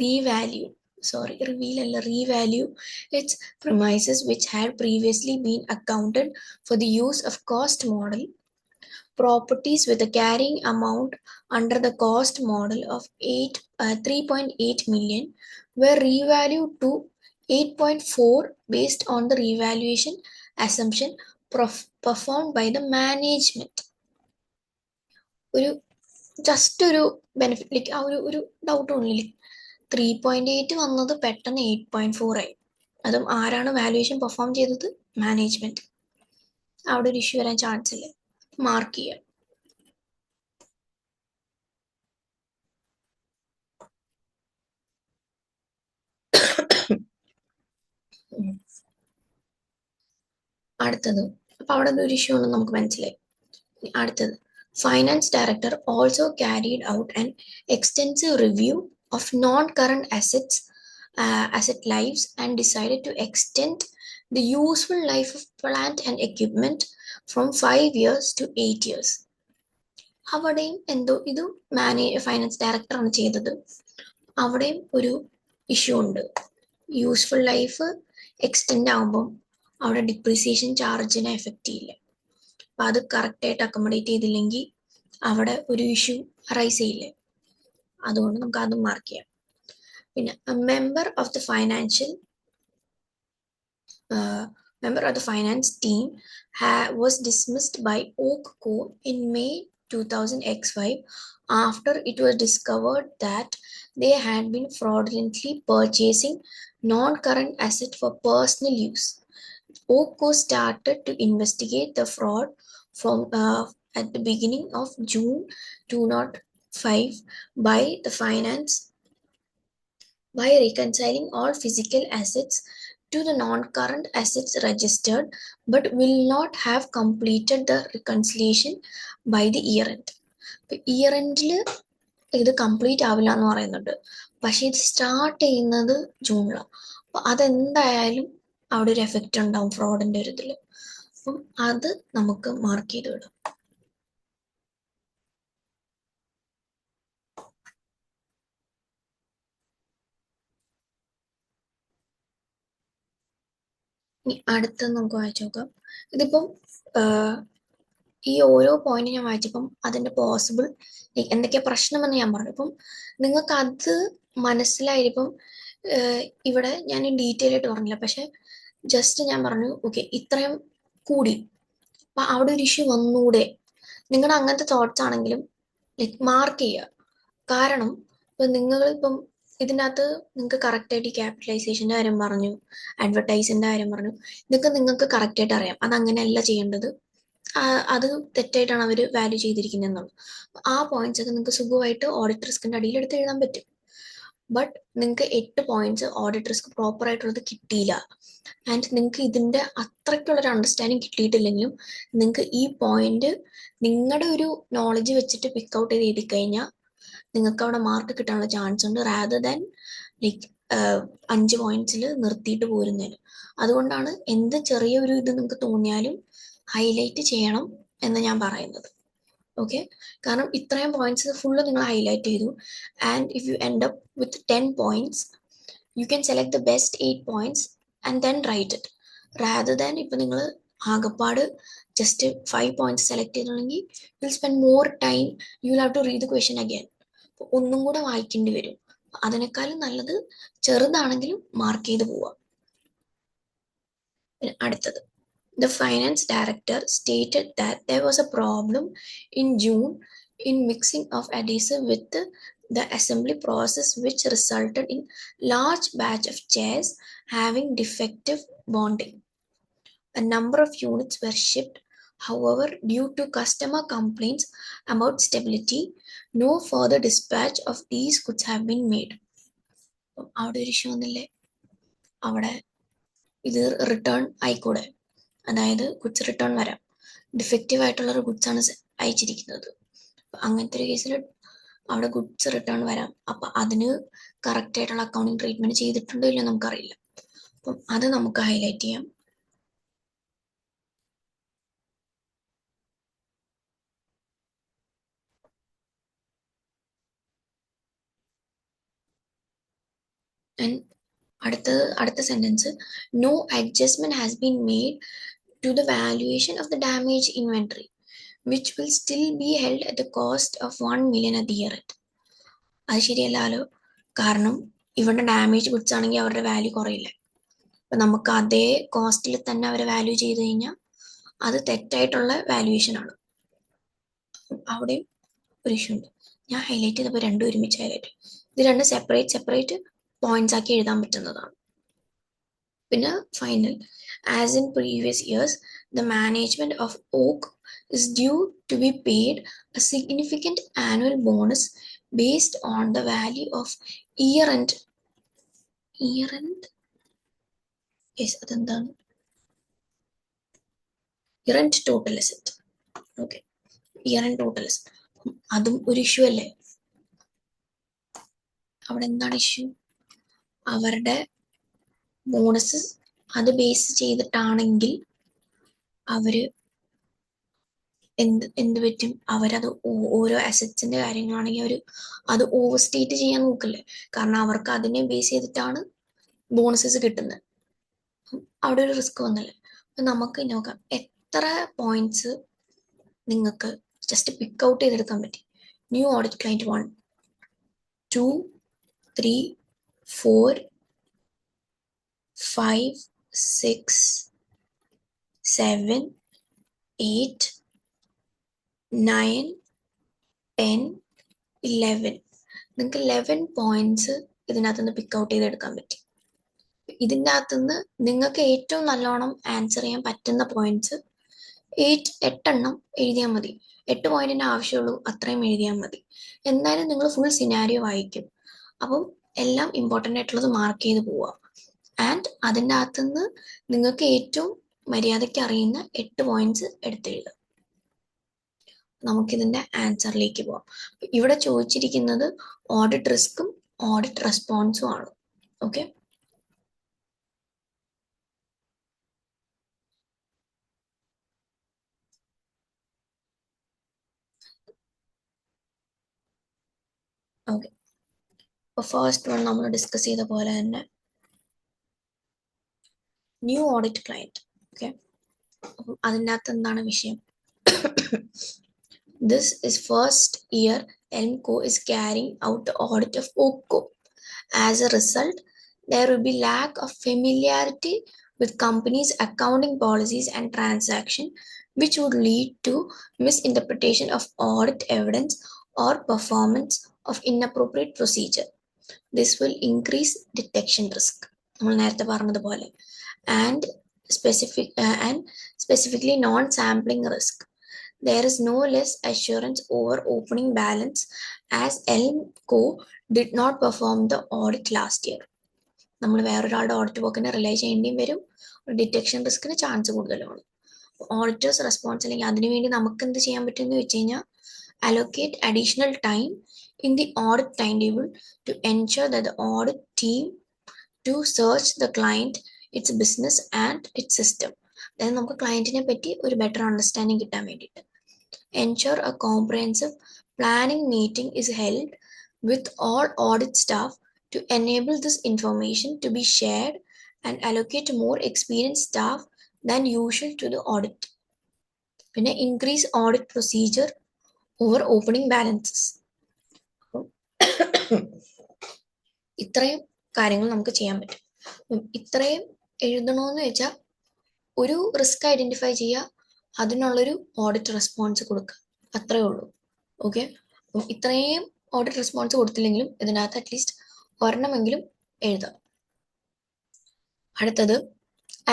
revalue its premises which had previously been accounted for the use of cost model. Properties with a carrying amount under the cost model of 3.8 million were revalued to 8.4 based on the revaluation assumption performed by the management. Just ഒരു benefit, ആ ഒരു doubt ഉള്ളിൽ 3.8 വന്നത് പെട്ടെന്ന് 8.4 ആയി. അതും ആരാണ് valuation perform ചെയ്തത്? മാനേജ്മെന്റ്. അവിടെ ഒരു ഇഷ്യൂ വരാൻ ചാൻസ് ഇല്ല. മാർക്ക് ചെയ്യാം. അടുത്തത് അപ്പൊ അവിടെ ഒരു ഇഷ്യൂ ഉണ്ടെന്ന് നമുക്ക് മനസ്സിലായി. അടുത്തത്, finance director also carried out an extensive review of non-current asset lives and decided to extend the useful life of plant and equipment from 5 years to 8 years. അവിടെയും എന്തോ ഇത് ഫൈനാൻസ് ഡയറക്ടറാണ് ചെയ്തത്. അവിടെയും ഒരു ഇഷ്യൂ ഉണ്ട്. യൂസ്ഫുൾ ലൈഫ് എക്സ്റ്റെൻഡ് ആകുമ്പം അവിടെ ഡിപ്രീസിയേഷൻ ചാർജിനെ എഫക്റ്റ് ചെയ്യില്ല. അപ്പം അത് കറക്റ്റായിട്ട് അക്കോമഡേറ്റ് ചെയ്തില്ലെങ്കിൽ അവിടെ ഒരു ഇഷ്യൂ അറൈസ് ചെയ്യില്ലേ? അതുകൊണ്ട് നമുക്ക് അതും മാർക്ക് ചെയ്യാം. പിന്നെ member of the finance team was dismissed by OCO in May 2000X5 after it was discovered that they had been fraudulently purchasing non-current asset for personal use. OCO started to investigate the fraud from at the beginning of June 2005 by reconciling all physical assets to the non-current assets registered, but will not have completed the reconciliation by the year end. Year എൻഡിൽ ഇത് complete ആവില്ല എന്ന് പറയുന്നുണ്ട്. പക്ഷെ ഇത് start ചെയ്യുന്നത് ജൂണിലാണ്. അപ്പം അതെന്തായാലും അവിടെ ഒരു എഫക്റ്റ് ഉണ്ടാവും ഫ്രോഡിന്റെ ഒരു ഇതിൽ. അപ്പം അത് നമുക്ക് മാർക്ക് ചെയ്ത് വിടാം. ഇനി അടുത്ത നമുക്ക് വായിച്ചു നോക്കാം. ഇതിപ്പം ഈ ഓരോ പോയിന്റ് ഞാൻ വായിച്ചപ്പം അതിന്റെ പോസിബിൾ എന്തൊക്കെയാ പ്രശ്നമെന്ന് ഞാൻ പറഞ്ഞു. ഇപ്പം നിങ്ങൾക്ക് അത് മനസ്സിലായിരിക്കും. ഇവിടെ ഞാൻ ഡീറ്റെയിൽ ആയിട്ട് പറഞ്ഞില്ല, പക്ഷെ ജസ്റ്റ് ഞാൻ പറഞ്ഞു ഓക്കെ ഇത്രയും കൂടി, അപ്പൊ അവിടെ ഒരു ഇഷ്യൂ വന്നൂടെ. നിങ്ങളുടെ അങ്ങനത്തെ തോട്ട്സ് ആണെങ്കിലും മാർക്ക് ചെയ്യുക. കാരണം ഇപ്പം നിങ്ങളിപ്പം ഇതിനകത്ത് നിങ്ങൾക്ക് കറക്റ്റായിട്ട് ഈ ക്യാപിറ്റലൈസേഷൻ്റെ കാര്യം പറഞ്ഞു, അഡ്വർടൈസിൻ്റെ കാര്യം പറഞ്ഞു. ഇതൊക്കെ നിങ്ങൾക്ക് കറക്റ്റായിട്ട് അറിയാം. അതങ്ങനെയല്ല ചെയ്യേണ്ടത്. അത് തെറ്റായിട്ടാണ് അവർ വാല്യൂ ചെയ്തിരിക്കുന്നത് എന്നുള്ളത്. ആ പോയിന്റ്സ് ഒക്കെ നിങ്ങൾക്ക് സുഖമായിട്ട് ഓഡിറ്റ് റിസ്കിന്റെ അടിയിൽ എടുത്ത് എഴുതാൻ പറ്റും. ബട്ട് നിങ്ങൾക്ക് 8 പോയിന്റ്സ് ഓഡിറ്റ് റിസ്ക് പ്രോപ്പർ ആയിട്ടുള്ളത് കിട്ടിയില്ല, ആൻഡ് നിങ്ങൾക്ക് ഇതിൻ്റെ അത്രയ്ക്കുള്ളൊരു അണ്ടർസ്റ്റാൻഡിങ് കിട്ടിയിട്ടില്ലെങ്കിലും നിങ്ങൾക്ക് ഈ പോയിന്റ് നിങ്ങളുടെ ഒരു നോളജ് വെച്ചിട്ട് പിക്ക് ഔട്ട് ചെയ്ത് എഴുതി കഴിഞ്ഞാൽ നിങ്ങൾക്ക് അവിടെ മാർക്ക് കിട്ടാനുള്ള ചാൻസ് ഉണ്ട്, റാദർ ദാൻ ലൈക്ക് 5 പോയിന്റ്സിൽ നിർത്തിയിട്ട് പോരുന്നതിന്. അതുകൊണ്ടാണ് എന്ത് ചെറിയൊരു ഇത് നിങ്ങൾക്ക് തോന്നിയാലും ഹൈലൈറ്റ് ചെയ്യണം എന്ന് ഞാൻ പറയുന്നത്. ഓക്കെ, കാരണം ഇത്രയും പോയിന്റ്സ് ഫുള്ള് നിങ്ങൾ ഹൈലൈറ്റ് ചെയ്തു, and if you end up with 10 points you can select the best 8 points and then write it, rather than ഇപ്പം നിങ്ങൾ ആകപ്പാട് ജസ്റ്റ് 5 പോയിന്റ്സ് സെലക്ട് ചെയ്തിട്ടുണ്ടെങ്കിൽ you will spend more time, you will have to read the question again, ഒന്നും കൂടെ വായിക്കേണ്ടി വരും. അതിനേക്കാളും നല്ലത് ചെറുതാണെങ്കിലും മാർക്ക് ചെയ്ത് പോവാം. അടുത്തത്, the finance director stated that there was a problem in June in mixing of adhesive with the assembly process, which resulted in large batch of chairs having defective bonding. A number of units were shipped. However, due to customer complaints about stability, no further dispatch of these goods have been made. അവിടെ ഒരു issue ഒന്നില്ലേ, അവിടെ ഇത് return ആയിക്കൂടെ, അതായത് goods return വരാം, defective ആയിട്ടുള്ള ഗുഡ്സാണ് അയച്ചിരിക്കുന്നത്. അങ്ങനത്തെ ഒരു കേസിൽ അവിടെ ഗുഡ്സ് റിട്ടേൺ വരാം. അപ്പം അതിന് കറക്റ്റ് ആയിട്ടുള്ള അക്കൗണ്ടിങ് ട്രീറ്റ്മെന്റ് ചെയ്തിട്ടുണ്ടോ ഇല്ലയോ നമുക്കറിയില്ല. അപ്പം അത് നമുക്ക് ഹൈലൈറ്റ് ചെയ്യാം. അടുത്ത sentence, no adjustment has been made to the valuation of the damage inventory which will still be held at the cost of 1 million at the year end. അത് ശരിയല്ലല്ലോ, കാരണം ഇവിടെ ഡാമേജ് ഗുഡ്സ് ആണെങ്കിൽ അവരുടെ വാല്യൂ കുറയില്ല. അപ്പം നമുക്ക് അതേ കോസ്റ്റിൽ തന്നെ അവരെ വാല്യൂ ചെയ്ത് കഴിഞ്ഞാൽ അത് തെറ്റായിട്ടുള്ള വാല്യുവേഷൻ ആണ്. അവിടെയും ഒരു ഇഷ്യൂ ഉണ്ട്. ഞാൻ ഹൈലൈറ്റ് ചെയ്തപ്പോൾ രണ്ടും ഒരുമിച്ച് ഹൈലൈറ്റ്, ഇത് രണ്ട് സെപ്പറേറ്റ് പോയിന്റ്സ് ആക്കി എഴുതാൻ പറ്റുന്നതാണ്. പിന്നെ final, as in previous years the management of Oak is due to be paid a significant annual bonus based on the value of year-end. Yes, അതെന്താണ്? Year-end total asset. Okay, year-end total asset. അതും ഒരു issue അല്ലേ? അവിടെ എന്താണ് issue? അവരുടെ bonus അത് base ചെയ്തിട്ടാണെങ്കിൽ അവര് എന്ത് പറ്റും, അവരത് ഓരോ അസറ്റ്സിന്റെ കാര്യങ്ങളാണെങ്കിൽ അവർ അത് ഓവർ സ്റ്റേറ്റ് ചെയ്യാൻ നോക്കില്ലേ, കാരണം അവർക്ക് അതിനെ ബേസ് ചെയ്തിട്ടാണ് ബോണസസ് കിട്ടുന്നത്. അവിടെ ഒരു റിസ്ക് വന്നല്ലേ. അപ്പം നമുക്ക് നോക്കാം എത്ര പോയിന്റ്സ് നിങ്ങൾക്ക് ജസ്റ്റ് പിക്ക് ഔട്ട് ചെയ്തെടുക്കാൻ പറ്റി. New audit client 1, 2, 3, 4, 5, 6, 7, 8, 9, 10, 11. നിങ്ങൾക്ക് 11 പോയിന്റ്സ് ഇതിനകത്ത് നിന്ന് പിക്ക് ഔട്ട് ചെയ്തെടുക്കാൻ പറ്റി. ഇതിൻ്റെ അകത്തുനിന്ന് നിങ്ങൾക്ക് ഏറ്റവും നല്ലോണം ആൻസർ ചെയ്യാൻ പറ്റുന്ന പോയിന്റ്സ് 8 എണ്ണം എഴുതിയാൽ മതി. 8 പോയിന്റിന്റെ ആവശ്യമുള്ളൂ, അത്രയും എഴുതിയാൽ മതി. എന്തായാലും നിങ്ങൾ ഫുൾ സിനാരിയോ വായിക്കും. അപ്പം എല്ലാം ഇമ്പോർട്ടൻ്റ് ആയിട്ടുള്ളത് മാർക്ക് ചെയ്ത് പോവുക. ആൻഡ് അതിൻ്റെ അകത്തുനിന്ന് നിങ്ങൾക്ക് ഏറ്റവും മര്യാദയ്ക്ക് അറിയുന്ന 8 പോയിന്റ്സ് എടുത്തെഴുതുക. നമുക്കിതിൻ്റെ ആൻസറിലേക്ക് പോവാം. ഇവിടെ ചോദിച്ചിരിക്കുന്നത് ഓഡിറ്റ് റിസ്ക്കും ഓഡിറ്റ് റെസ്പോൺസും ആണ്. Okay, okay. അപ്പോൾ ഫസ്റ്റ് വൺ നമ്മൾ ഡിസ്കസ് ചെയ്ത പോലെ തന്നെ ന്യൂ ഓഡിറ്റ് ക്ലയന്റ്. ഓക്കെ, അപ്പം അതിൻ്റെ അകത്ത് എന്താണ് വിഷയം? This is first year Elmco is carrying out the audit of OCO. As a result, there will be lack of familiarity with companies' accounting policies and transaction, which would lead to misinterpretation of audit evidence or performance of inappropriate procedure. This will increase detection risk, നമ്മൾ നേരത്തെ പറഞ്ഞതുപോലെ, and specifically non-sampling risk. there is no less assurance over opening balance as Elmco did not perform the audit last year. നമ്മൾ വേറൊരാളുടെ audit വർക്കിനെ rely ചെയ്യേണ്ടിയും വരും, detection റിസ്കിന് chance കൂടുതലാണ്. Auditors response അല്ലെങ്കിൽ അതിനുവേണ്ടി നമുക്ക് എന്ത് ചെയ്യാൻ പറ്റുമെന്ന് വെച്ച് കഴിഞ്ഞാൽ allocate additional time in the audit timetable to ensure that the audit team to search the client, its business and its system. അതായത് നമുക്ക് ക്ലയന്റിനെ പറ്റി ഒരു ബെറ്റർ അണ്ടർസ്റ്റാൻഡിങ് കിട്ടാൻ വേണ്ടിയിട്ട് ensure a comprehensive planning meeting is held with all audit staff to enable this information to be shared and allocate more experienced staff than usual to the audit. പിന്നെ increase audit procedure over opening balances. ഇത്രയും കാര്യങ്ങൾ നമുക്ക് ചെയ്യാൻ പറ്റും. ഇത്രയും എഴുതണമെന്ന് വെച്ചാൽ ഒരു risk identify ചെയ്യുക, അതിനുള്ളൊരു ഓഡിറ്റ് റെസ്പോൺസ് കൊടുക്കുക, അത്രേ ഉള്ളൂ. ഓക്കെ, ഇത്രയും ഓഡിറ്റ് റെസ്പോൺസ് കൊടുത്തില്ലെങ്കിലും ഇതിനകത്ത് അറ്റ്ലീസ്റ്റ് ഒരെണ്ണമെങ്കിലും എഴുതാം. അടുത്തത്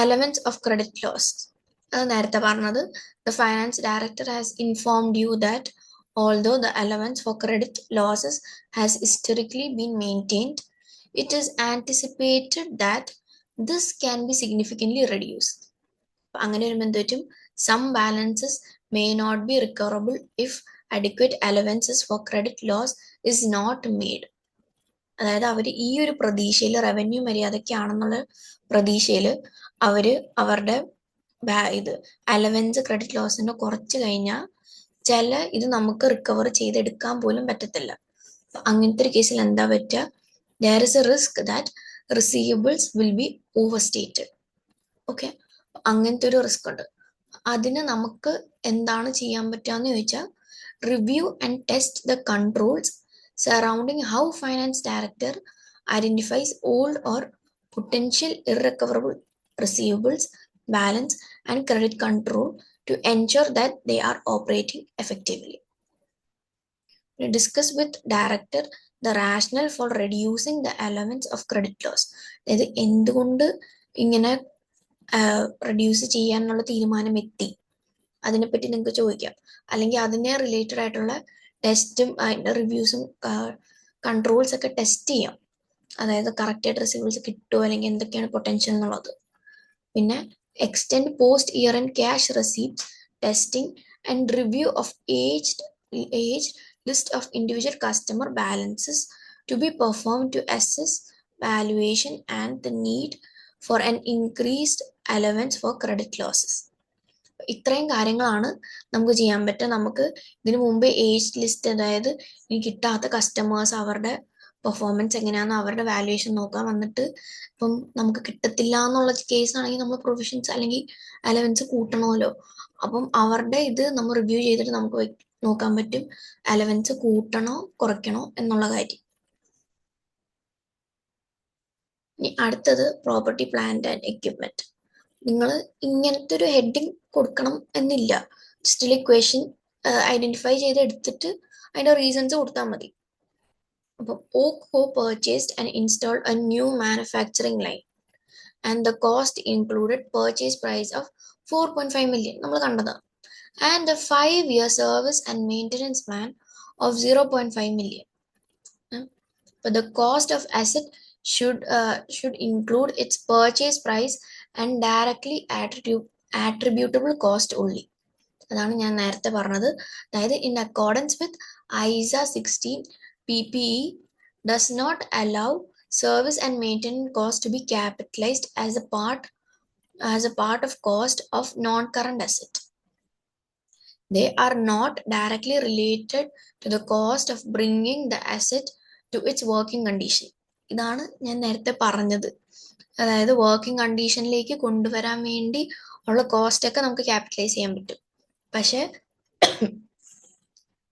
എലമെന്റ്സ് ഓഫ് ക്രെഡിറ്റ് ലോസ്. അത് നേരത്തെ പറഞ്ഞത്, the finance director has informed you that although the allowance for credit losses has historically been maintained, it is anticipated that this can be significantly reduced. അങ്ങനെ വരുമ്പോൾ എന്ത് പറ്റും? Some balances may not be recoverable if adequate allowances for credit loss is not made. അതായത് അവർ ഈ ഒരു പ്രതീക്ഷയിൽ, revenue മര്യാദയ്ക്കാണെന്നുള്ള പ്രതീക്ഷയിൽ അവർ അവരുടെ ഇത് അലവൻസ് ക്രെഡിറ്റ് ലോസിന് കുറച്ച് കഴിഞ്ഞാൽ ചില ഇത് നമുക്ക് റിക്കവർ ചെയ്തെടുക്കാൻ പോലും പറ്റത്തില്ല. അങ്ങനത്തെ ഒരു കേസിൽ എന്താ പറ്റുക? there is a risk that receivables will be overstated. Okay, അങ്ങനത്തെ ഒരു റിസ്ക് ഉണ്ട്. അതിന് നമുക്ക് എന്താണ് ചെയ്യാൻ പറ്റുകയെന്ന് ചോദിച്ചാൽ, review and test the controls surrounding how finance director identifies old or potential irrecoverable receivables, balance and credit control to ensure that they are operating effectively. We discuss with director the rationale for reducing the allowance of credit loss. അതായത് എന്തുകൊണ്ട് ഇങ്ങനെ reduce ചെയ്യാനുള്ള തീരുമാനം എത്തി, അതിനെപ്പറ്റി നിങ്ങൾക്ക് ചോദിക്കാം. അല്ലെങ്കിൽ അതിനെ റിലേറ്റഡ് ആയിട്ടുള്ള ടെസ്റ്റും അതിൻ്റെ റിവ്യൂസും കൺട്രോൾസ് ഒക്കെ ടെസ്റ്റ് ചെയ്യാം. അതായത് കറക്റ്റായിട്ട് റിസീവ്സ് കിട്ടുമോ, അല്ലെങ്കിൽ എന്തൊക്കെയാണ് പൊട്ടൻഷ്യൽ എന്നുള്ളത്. പിന്നെ extend post year end cash receipts testing and review of aged list of individual customer balances to be performed to assess valuation and the need for an increased allowance for credit losses. ഇത്രയും കാര്യങ്ങളാണ് നമുക്ക് ചെയ്യാൻ പറ്റുക. നമുക്ക് ഇതിനു മുമ്പേ age list, അതായത് ഇനി കിട്ടാത്ത കസ്റ്റമേഴ്സ് അവരുടെ പെർഫോമൻസ് എങ്ങനെയാണെന്ന് അവരുടെ വാല്യുവേഷൻ നോക്കാൻ വന്നിട്ട്, ഇപ്പം നമുക്ക് കിട്ടത്തില്ല എന്നുള്ള കേസ് ആണെങ്കിൽ നമ്മൾ പ്രൊവിഷൻസ് അല്ലെങ്കിൽ അലവൻസ് കൂട്ടണമല്ലോ. അപ്പം അവരുടെ ഇത് നമ്മൾ റിവ്യൂ ചെയ്തിട്ട് നമുക്ക് നോക്കാൻ പറ്റും അലവൻസ് കൂട്ടണോ കുറയ്ക്കണോ എന്നുള്ള കാര്യം. ഇനി അടുത്തത് പ്രോപ്പർട്ടി പ്ലാന്റ് ആൻഡ് എക്യുപ്മെന്റ്. നിങ്ങൾ ഇങ്ങനത്തെ ഒരു ഹെഡിങ് കൊടുക്കണം എന്നില്ല, ജസ്റ്റ് ഇക്വേഷൻ ഐഡന്റിഫൈ ചെയ്ത് എടുത്തിട്ട് അതിന്റെ റീസൺസ് കൊടുത്താൽ മതി. Oakco purchased and installed a new manufacturing line and the cost included purchase price of 4.5 million, നമ്മൾ കണ്ടതാണ്, and a 5-year service and maintenance plan of 0.5 million. But the cost of asset should include its purchase price and directly attributable cost only. അതാണ് ഞാൻ നേരത്തെ പറഞ്ഞത്. അതായത് in accordance with ISA 16, PPE does not allow service and maintenance cost to be capitalized as a part of cost of non-current asset. They are not directly related to the cost of bringing the asset to its working condition. ഇതാണ് ഞാൻ നേരത്തെ പറഞ്ഞത്. അതായത് working കണ്ടീഷനിലേക്ക് കൊണ്ടുവരാൻ വേണ്ടി ഉള്ള cost ഒക്കെ നമുക്ക് ക്യാപിറ്റലൈസ് ചെയ്യാൻ പറ്റും. പക്ഷെ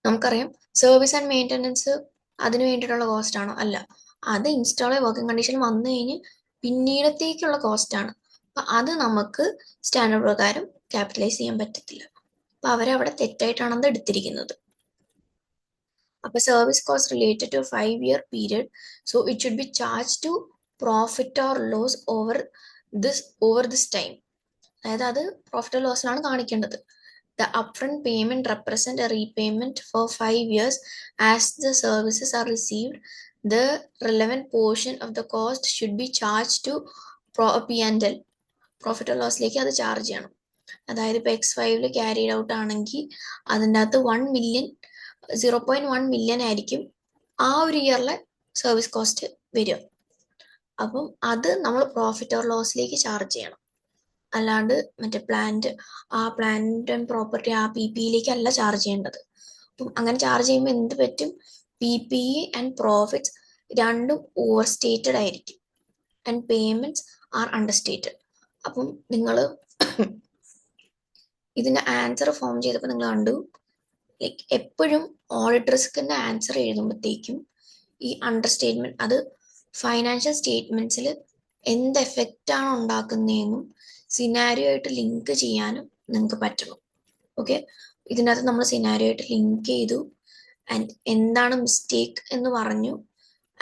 നമുക്കറിയാം സർവീസ് ആൻഡ് മെയിൻ്റനൻസ് അതിന് വേണ്ടിയിട്ടുള്ള കോസ്റ്റ് ആണോ? അല്ല, അത് ഇൻസ്റ്റാൾ വർക്കിംഗ് കണ്ടീഷൻ വന്നു കഴിഞ്ഞ് പിന്നീടത്തേക്കുള്ള കോസ്റ്റ് ആണ്. അപ്പൊ അത് നമുക്ക് സ്റ്റാൻഡേർഡ് പ്രകാരം ക്യാപിറ്റലൈസ് ചെയ്യാൻ പറ്റത്തില്ല. അപ്പൊ അവരവിടെ തെറ്റായിട്ടാണ് അത് എടുത്തിരിക്കുന്നത്. അപ്പൊ service cost related to 5-year period, so it should be charge to profit or loss over this time. അതായത് അത് പ്രോഫിറ്റ് ഓർ ലോസിലാണ് കാണിക്കേണ്ടത്. The upfront payment represent a repayment for 5 years. As the services are received, the relevant portion of the cost should be charged to P&L, profit and ലോസിലേക്ക് അത് charge ചെയ്യണം. അതായത് ഇപ്പോൾ X5 carried out ആണെങ്കിൽ അതിൻ്റെ അകത്ത് 0.1 million ആയിരിക്കും ആ ഒരു ഇയറിലെ സർവീസ് കോസ്റ്റ് വരിക. അപ്പം അത് നമ്മൾ പ്രോഫിറ്റ് ഓർ ലോസിലേക്ക് ചാർജ് ചെയ്യണം. അല്ലാണ്ട് മറ്റേ പ്ലാന്റ് ആൻഡ് പ്രോപ്പർട്ടി PPE അല്ല ചാർജ് ചെയ്യേണ്ടത്. അപ്പം അങ്ങനെ ചാർജ് ചെയ്യുമ്പോൾ എന്ത് പറ്റും? PPE ആൻഡ് പ്രോഫിറ്റ്സ് രണ്ടും ഓവർ സ്റ്റേറ്റഡ് ആയിരിക്കും ആൻഡ് പേയ്മെന്റ്സ് ആർ അണ്ടർസ്റ്റേറ്റഡ്. അപ്പം നിങ്ങൾ ഇതിന്റെ ആൻസർ ഫോം ചെയ്തപ്പോൾ നിങ്ങൾ കണ്ടു, ലൈക്ക് എപ്പോഴും ഓഡിറ്റ് റിസ്കിന്റെ ആൻസർ എഴുതുമ്പോഴത്തേക്കും ഈ അണ്ടർസ്റ്റേറ്റ്മെന്റ് അത് ഫൈനാൻഷ്യൽ സ്റ്റേറ്റ്മെന്റ്സിൽ എന്ത് എഫക്റ്റ് ആണ് ഉണ്ടാക്കുന്നതെന്നും സിനാരിയോ ആയിട്ട് ലിങ്ക് ചെയ്യാനും നിങ്ങൾക്ക് പറ്റണം. ഓക്കെ, ഇതിനകത്ത് നമ്മൾ സിനാരിയോ ആയിട്ട് ലിങ്ക് ചെയ്തു ആൻഡ് എന്താണ് മിസ്റ്റേക്ക് എന്ന് പറഞ്ഞു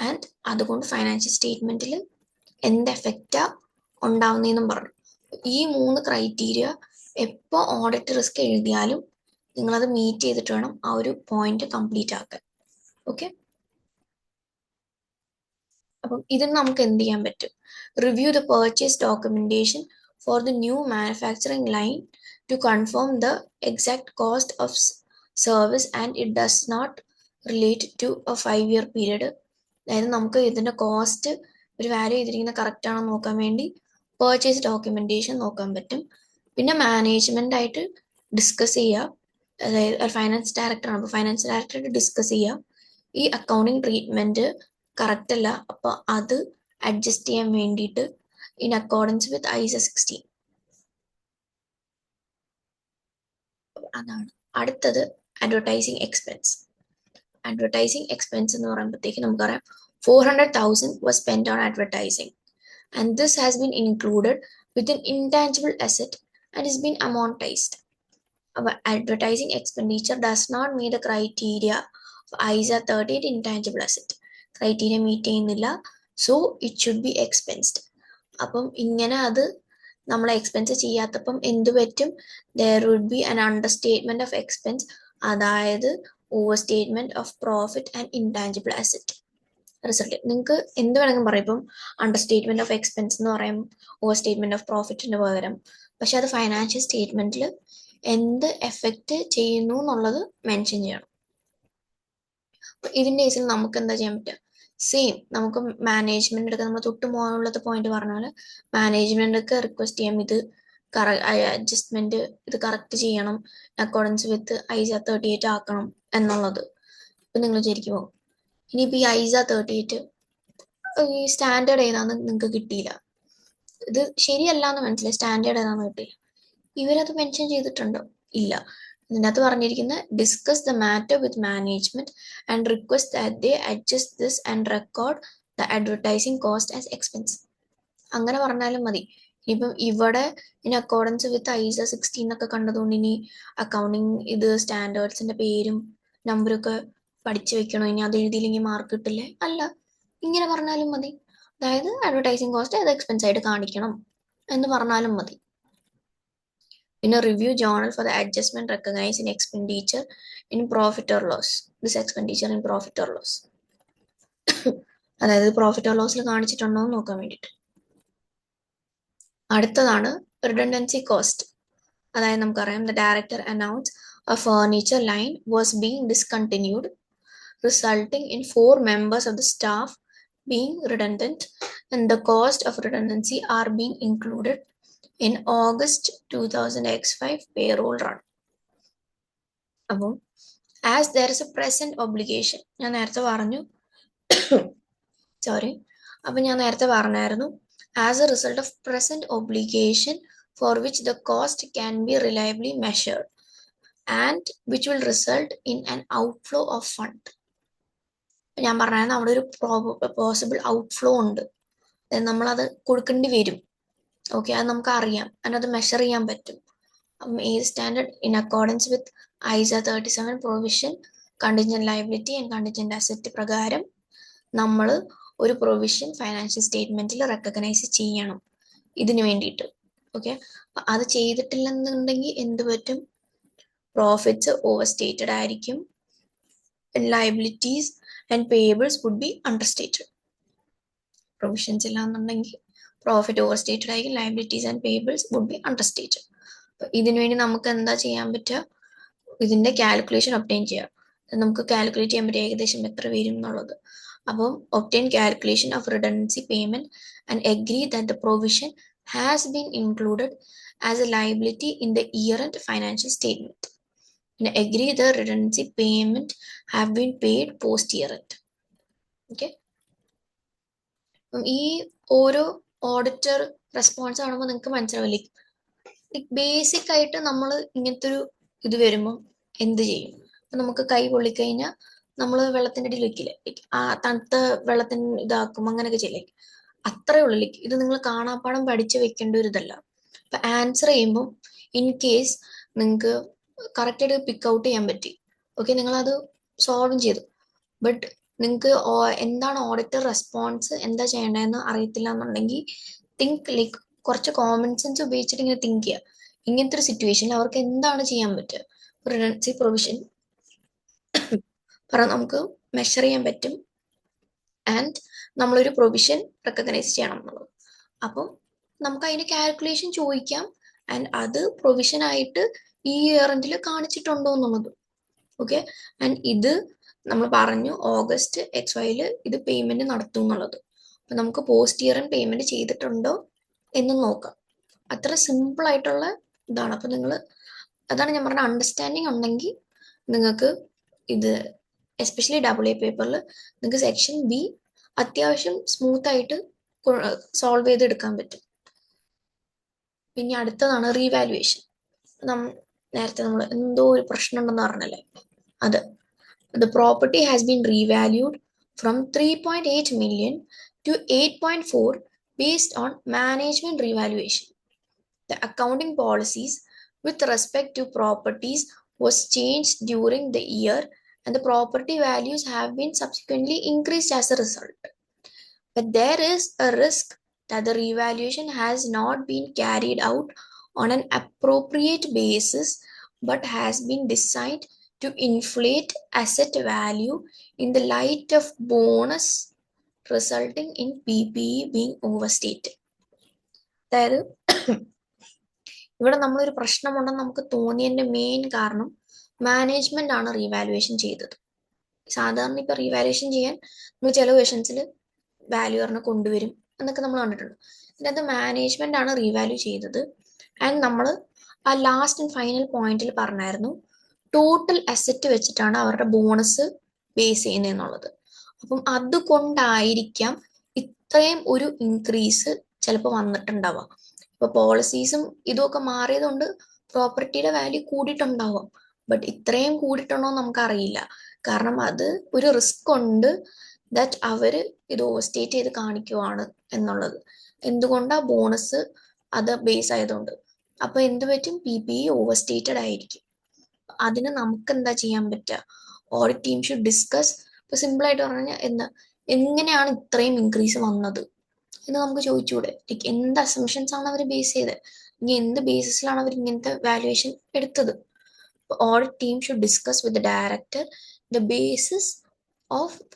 ആൻഡ് അതുകൊണ്ട് ഫൈനാൻഷ്യൽ സ്റ്റേറ്റ്മെന്റിൽ എന്ത് എഫക്റ്റാ ഉണ്ടാവുന്നതെന്നും പറഞ്ഞു. ഈ 3 ക്രൈറ്റീരിയ എപ്പോൾ ഓഡിറ്റ് റിസ്ക് എഴുതിയാലും നിങ്ങളത് മീറ്റ് ചെയ്തിട്ട് വേണം ആ ഒരു പോയിന്റ് കംപ്ലീറ്റ് ആക്കാൻ. ഓക്കെ, അപ്പം ഇതിന് നമുക്ക് എന്ത് ചെയ്യാൻ പറ്റും? Review the purchase documentation for the new manufacturing line to confirm the exact cost of service and it does not relate to a 5-year period. അതായത് നമുക്ക് ഇതിന്റെ കോസ്റ്റ് ഒരു വാല്യൂ ചെയ്തിരിക്കുന്ന കറക്റ്റ് ആണോ നോക്കാൻ വേണ്ടി പർച്ചേസ് ഡോക്യുമെന്റേഷൻ നോക്കാൻ പറ്റും. പിന്നെ മാനേജ്മെന്റ് ആയിട്ട് ഡിസ്കസ് ചെയ്യുക, അതായത് ഫൈനാൻസ് ഡയറക്ടറാണ്, അപ്പോൾ ഫൈനാൻസ് ഡയറക്ടറായിട്ട് ഡിസ്കസ് ചെയ്യുക ഈ അക്കൗണ്ടിങ് ട്രീറ്റ്മെന്റ് കറക്റ്റ് അല്ല, അപ്പോൾ അത് അഡ്ജസ്റ്റ് ചെയ്യാൻ വേണ്ടിയിട്ട് in accordance with ISA 16. അതാണ് അടുത്തത് അഡ്വർടൈസിങ് എക്സ്പെൻസ്. അഡ്വർടൈസിങ് എക്സ്പെൻസ് എന്ന് പറയുമ്പോഴത്തേക്ക് നമുക്കറിയാം 400,000 was spent on advertising and this has been included with an intangible asset and is been amortized. Our advertising expenditure does not meet the criteria of ISA 38 intangible asset. Criteria meet ചെയ്യുന്നില്ല, so it should be expensed. അപ്പം ഇങ്ങനെ അത് നമ്മൾ expense ചെയ്യാത്തപ്പം എന്ത് പറ്റും? There would be an understatement of expense, അതായത് overstatement of profit and intangible asset. Result നിങ്ങൾക്ക് എന്ത് വേണമെങ്കിലും പറയും. ഇപ്പം അണ്ടർസ്റ്റേറ്റ്മെന്റ് ഓഫ് എക്സ്പെൻസ് എന്ന് പറയും ഓവർ സ്റ്റേറ്റ്മെന്റ് ഓഫ് പ്രോഫിറ്റിന് പകരം, പക്ഷെ അത് ഫൈനാൻഷ്യൽ സ്റ്റേറ്റ്മെന്റിൽ എന്ത് എഫക്റ്റ് ചെയ്യുന്നു എന്നുള്ളത് മെൻഷൻ ചെയ്യണം. ഇതിന്റെ കേസിൽ നമുക്ക് എന്താ ചെയ്യാൻ പറ്റുക? സെയിം നമുക്ക് മാനേജ്മെന്റ് എടുക്കാൻ, നമ്മൾ തൊട്ട് മുകളിലത്തെ പോയിന്റ് പറഞ്ഞാൽ മാനേജ്മെന്റൊക്കെ റിക്വസ്റ്റ് ചെയ്യാം ഇത് അഡ്ജസ്റ്റ്മെന്റ് ഇത് കറക്റ്റ് ചെയ്യണം, അക്കോർഡൻസ് വിത്ത് ISA 38 ആക്കണം എന്നുള്ളത്. ഇപ്പൊ നിങ്ങൾ വിചാരിക്കുമോ ഇനിയിപ്പോ ഈ ISA 38 ഈ സ്റ്റാൻഡേർഡ് ഏതാന്ന് നിങ്ങൾക്ക് കിട്ടിയില്ല, ഇത് ശരിയല്ല എന്ന് മനസ്സിലായി, സ്റ്റാൻഡേർഡ് ഏതാന്ന് കിട്ടിയില്ല, ഇവരത് മെൻഷൻ ചെയ്തിട്ടുണ്ടോ? ഇല്ല. ഇതിനകത്ത് പറഞ്ഞിരിക്കുന്നത് discuss the matter with management and request that they adjust this and record the advertising cost as expense. അങ്ങനെ പറഞ്ഞാലും മതി. ഇനിയിപ്പം ഇവിടെ ഇൻ അക്കോർഡൻസ് വിത്ത് ISA 16 എന്നൊക്കെ കണ്ടതുകൊണ്ട് ഇനി അക്കൗണ്ടിങ് ഇത് സ്റ്റാൻഡേർഡ്സിന്റെ പേരും നമ്പറും ഒക്കെ പഠിച്ചു വെക്കണോ? ഇനി അത് എഴുതിയില്ലെങ്കിൽ മാർക്ക് കിട്ടില്ലേ? അല്ല, ഇങ്ങനെ പറഞ്ഞാലും മതി. അതായത് അഡ്വർടൈസിങ് കോസ്റ്റ് അത് എക്സ്പെൻസ് ആയിട്ട് കാണിക്കണം എന്ന് പറഞ്ഞാലും മതി. In a review journal for the adjustment recognized in expenditure in profit or loss. This expenditure in profit or loss. അതായത് പ്രോഫിറ്റ് ഓർ ലോസിൽ കാണിച്ചിട്ടുണ്ടോ എന്ന് നോക്കാൻ വേണ്ടിയിട്ട്. അടുത്തതാണ് റിഡൻഡൻസി കോസ്റ്റ്. അതായത് നമുക്കറിയാം the director announced a furniture line was being discontinued, resulting in 4 members of the staff being redundant and the cost of redundancy are being included in August 2000 X5 payroll run. അപ്പം as there is a present obligation, ഞാൻ നേരത്തെ പറഞ്ഞു as a result of present obligation for which the cost can be reliably measured and which will result in an outflow of fund. ഞാൻ പറഞ്ഞായിരുന്നു അവിടെ ഒരു possible outflow ഉണ്ട്, നമ്മളത് കൊടുക്കേണ്ടി വരും. ഓക്കെ, അത് നമുക്ക് അറിയാം, അതിനത് മെഷർ ചെയ്യാൻ പറ്റും. അപ്പം ഏത് standard? In accordance with ISA 37 provision contingent liability and contingent asset പ്രകാരം നമ്മൾ ഒരു പ്രൊവിഷൻ ഫൈനാൻഷ്യൽ സ്റ്റേറ്റ്മെന്റിൽ റെക്കഗ്നൈസ് ചെയ്യണം ഇതിനു വേണ്ടിയിട്ട്. ഓക്കെ, അത് ചെയ്തിട്ടില്ലെന്നുണ്ടെങ്കിൽ എന്ത് പറ്റും? പ്രോഫിറ്റ്സ് ഓവർ സ്റ്റേറ്റഡ് ആയിരിക്കും, liabilities and payables would be understated. Provisions ഇല്ലാന്നുണ്ടെങ്കിൽ പ്രോഫിറ്റ് ഓവർ സ്റ്റേറ്റഡ് ആയിരിക്കും, liabilities and payables would be understated. ഇതിനു വേണ്ടി നമുക്ക് എന്താ ചെയ്യാൻ പറ്റുക, ഇതിന്റെ കാൽക്കുലേഷൻ ഒബ്റ്റെയിൻ ചെയ്യാം. നമുക്ക് കാൽക്കുലേറ്റ് ചെയ്യാൻ പറ്റും ഏകദേശം എത്ര വരും എന്നുള്ളത്. അപ്പം obtain calculation of redundancy payment and agree that the provision has been included as A liability in the year end financial statement and agree the redundancy payment have been paid post year end. Okay. ഈ ഓരോ auditor response കാണുമ്പോൾ നിങ്ങൾക്ക് മനസ്സിലാവില്ലേ, basic ആയിട്ട് നമ്മൾ ഇങ്ങനത്തെ ഒരു ഇത് വരുമ്പോൾ എന്ത് ചെയ്യും. നമുക്ക് കൈ പൊള്ളിക്കഴിഞ്ഞാൽ നമ്മൾ വെള്ളത്തിന്റെ അടിയിൽ വെക്കില്ലേ, ആ തണുത്ത വെള്ളത്തിന് ഇതാക്കും, അങ്ങനെയൊക്കെ ചെയ്യില്ലേ, അത്രേ ഉള്ളൂ. ഇത് നിങ്ങൾ കാണാപ്പാടം പഠിച്ച് വെക്കേണ്ട ഒരു ഇതല്ല. അപ്പൊ ആൻസർ ചെയ്യുമ്പോൾ ഇൻ കേസ് നിങ്ങൾക്ക് കറക്റ്റായിട്ട് പിക്ക് ഔട്ട് ചെയ്യാൻ പറ്റി, ഓക്കെ, നിങ്ങളത് സോൾവ് ചെയ്തു. ബട്ട് നിങ്ങൾക്ക് എന്താണ് ഓഡിറ്റർ റെസ്പോൺസ്, എന്താ ചെയ്യേണ്ടതെന്ന് അറിയത്തില്ല എന്നുണ്ടെങ്കിൽ തിങ്ക് ലൈക്ക് കുറച്ച് കോമൺ സെൻസ് ഉപയോഗിച്ചിട്ട് ഇങ്ങനെ തിങ്ക് ചെയ്യുക. ഇങ്ങനത്തെ ഒരു സിറ്റുവേഷനിൽ അവർക്ക് എന്താണ് ചെയ്യാൻ പറ്റുക. റിഡൻഡൻസി പ്രൊവിഷൻ നമുക്ക് മെഷർ ചെയ്യാൻ പറ്റും ആൻഡ് നമ്മളൊരു പ്രൊവിഷൻ റെക്കഗ്നൈസ് ചെയ്യണം എന്നുള്ളത്. അപ്പം നമുക്ക് അതിന്റെ കാൽക്കുലേഷൻ ചോദിക്കാം ആൻഡ് അത് പ്രൊവിഷൻ ആയിട്ട് ഈ ഇയർ എൻഡിൽ കാണിച്ചിട്ടുണ്ടോ എന്നുള്ളത്. ഓക്കെ. ആൻഡ് ഇത് നമ്മൾ പറഞ്ഞു ഓഗസ്റ്റ് XYല് ഇത് പേയ്മെന്റ് നടത്തും എന്നുള്ളത്. അപ്പൊ നമുക്ക് പോസ്റ്റ് ഇയർ എൻഡ് പേയ്മെന്റ് ചെയ്തിട്ടുണ്ടോ എന്ന് നോക്കാം. അത്ര സിമ്പിൾ ആയിട്ടുള്ള ഇതാണ്. അപ്പൊ നിങ്ങൾ അതാണ് ഞാൻ പറഞ്ഞ അണ്ടർസ്റ്റാൻഡിങ് ഉണ്ടെങ്കിൽ നിങ്ങൾക്ക് ഇത് എസ്പെഷ്യലി AA പേപ്പറിൽ നിങ്ങൾക്ക് സെക്ഷൻ B അത്യാവശ്യം സ്മൂത്ത് ആയിട്ട് സോൾവ് ചെയ്തെടുക്കാൻ പറ്റും. പിന്നെ അടുത്തതാണ് റീവാലുവേഷൻ. നേരത്തെ നമ്മൾ എന്തോ ഒരു പ്രശ്നം ഉണ്ടെന്ന് പറഞ്ഞല്ലേ, അത് the property has been revalued from 3.8 million to 8.4 based on management revaluation. The accounting policies with respect to properties was changed during the year and the property values have been subsequently increased as a result. But there is a risk that the revaluation has not been carried out on an appropriate basis but has been designed to inflate asset value in the light of bonus resulting in PPE being overstated. അതായത് ഇവിടെ നമ്മളൊരു പ്രശ്നമുണ്ടെന്ന് നമുക്ക് തോന്നിയതിന്റെ main കാരണം management ആണ് revaluation ചെയ്തത്. സാധാരണ ഇപ്പൊ റീവാലുവേഷൻ ചെയ്യാൻ നമ്മൾ ചില ക്വസ്റ്റൻസിൽ വാല്യൂറിനെ കൊണ്ടുവരും എന്നൊക്കെ നമ്മൾ കണ്ടിട്ടുണ്ട്. ഇതിനകത്ത് മാനേജ്മെന്റ് ആണ് റീവാല്യൂ ചെയ്തത്. ആൻഡ് നമ്മൾ ആ ലാസ്റ്റ് ആൻഡ് ഫൈനൽ പോയിന്റിൽ പറഞ്ഞായിരുന്നു ടോട്ടൽ അസറ്റ് വെച്ചിട്ടാണ് അവരുടെ ബോണസ് ബേസ് ചെയ്യുന്നതെന്നുള്ളത്. അപ്പം അതുകൊണ്ടായിരിക്കാം ഇത്രയും ഒരു ഇൻക്രീസ് ചിലപ്പോൾ വന്നിട്ടുണ്ടാവാം. ഇപ്പൊ പോളിസീസും ഇതൊക്കെ മാറിയതുകൊണ്ട് പ്രോപ്പർട്ടിയുടെ വാല്യൂ കൂടിയിട്ടുണ്ടാവാം. ബട്ട് ഇത്രയും കൂടിയിട്ടുണ്ടോ എന്ന് നമുക്കറിയില്ല. കാരണം അത് ഒരു റിസ്ക് ഉണ്ട് ദാറ്റ് അവര് ഇത് ഓവർസ്റ്റേറ്റ് ചെയ്ത് കാണിക്കുവാണ് എന്നുള്ളത്. എന്തുകൊണ്ടാ ബോണസ് അത് ബേസ് ആയതുകൊണ്ട്. അപ്പൊ എന്ത് പറ്റും, PPE ഓവർസ്റ്റേറ്റഡ് ആയിരിക്കും. അതിന് നമുക്ക് എന്താ ചെയ്യാൻ പറ്റുക, ഓഡിറ്റ് ടീം ഷുഡ് ഡിസ്കസ്. ഇപ്പൊ സിമ്പിൾ ആയിട്ട് പറഞ്ഞാൽ എങ്ങനെയാണ് ഇത്രയും ഇൻക്രീസ് വന്നത് എന്ന് നമുക്ക് ചോദിച്ചുകൂടെ. ലൈക്ക് എന്ത് അസംഷൻസ് ആണ് അവർ ബേസ് ചെയ്തത്, ഇനി എന്ത് ബേസിസിലാണ് അവർ ഇങ്ങനത്തെ വാല്യുവേഷൻ എടുത്തത്. Audit team should discuss with the director the basis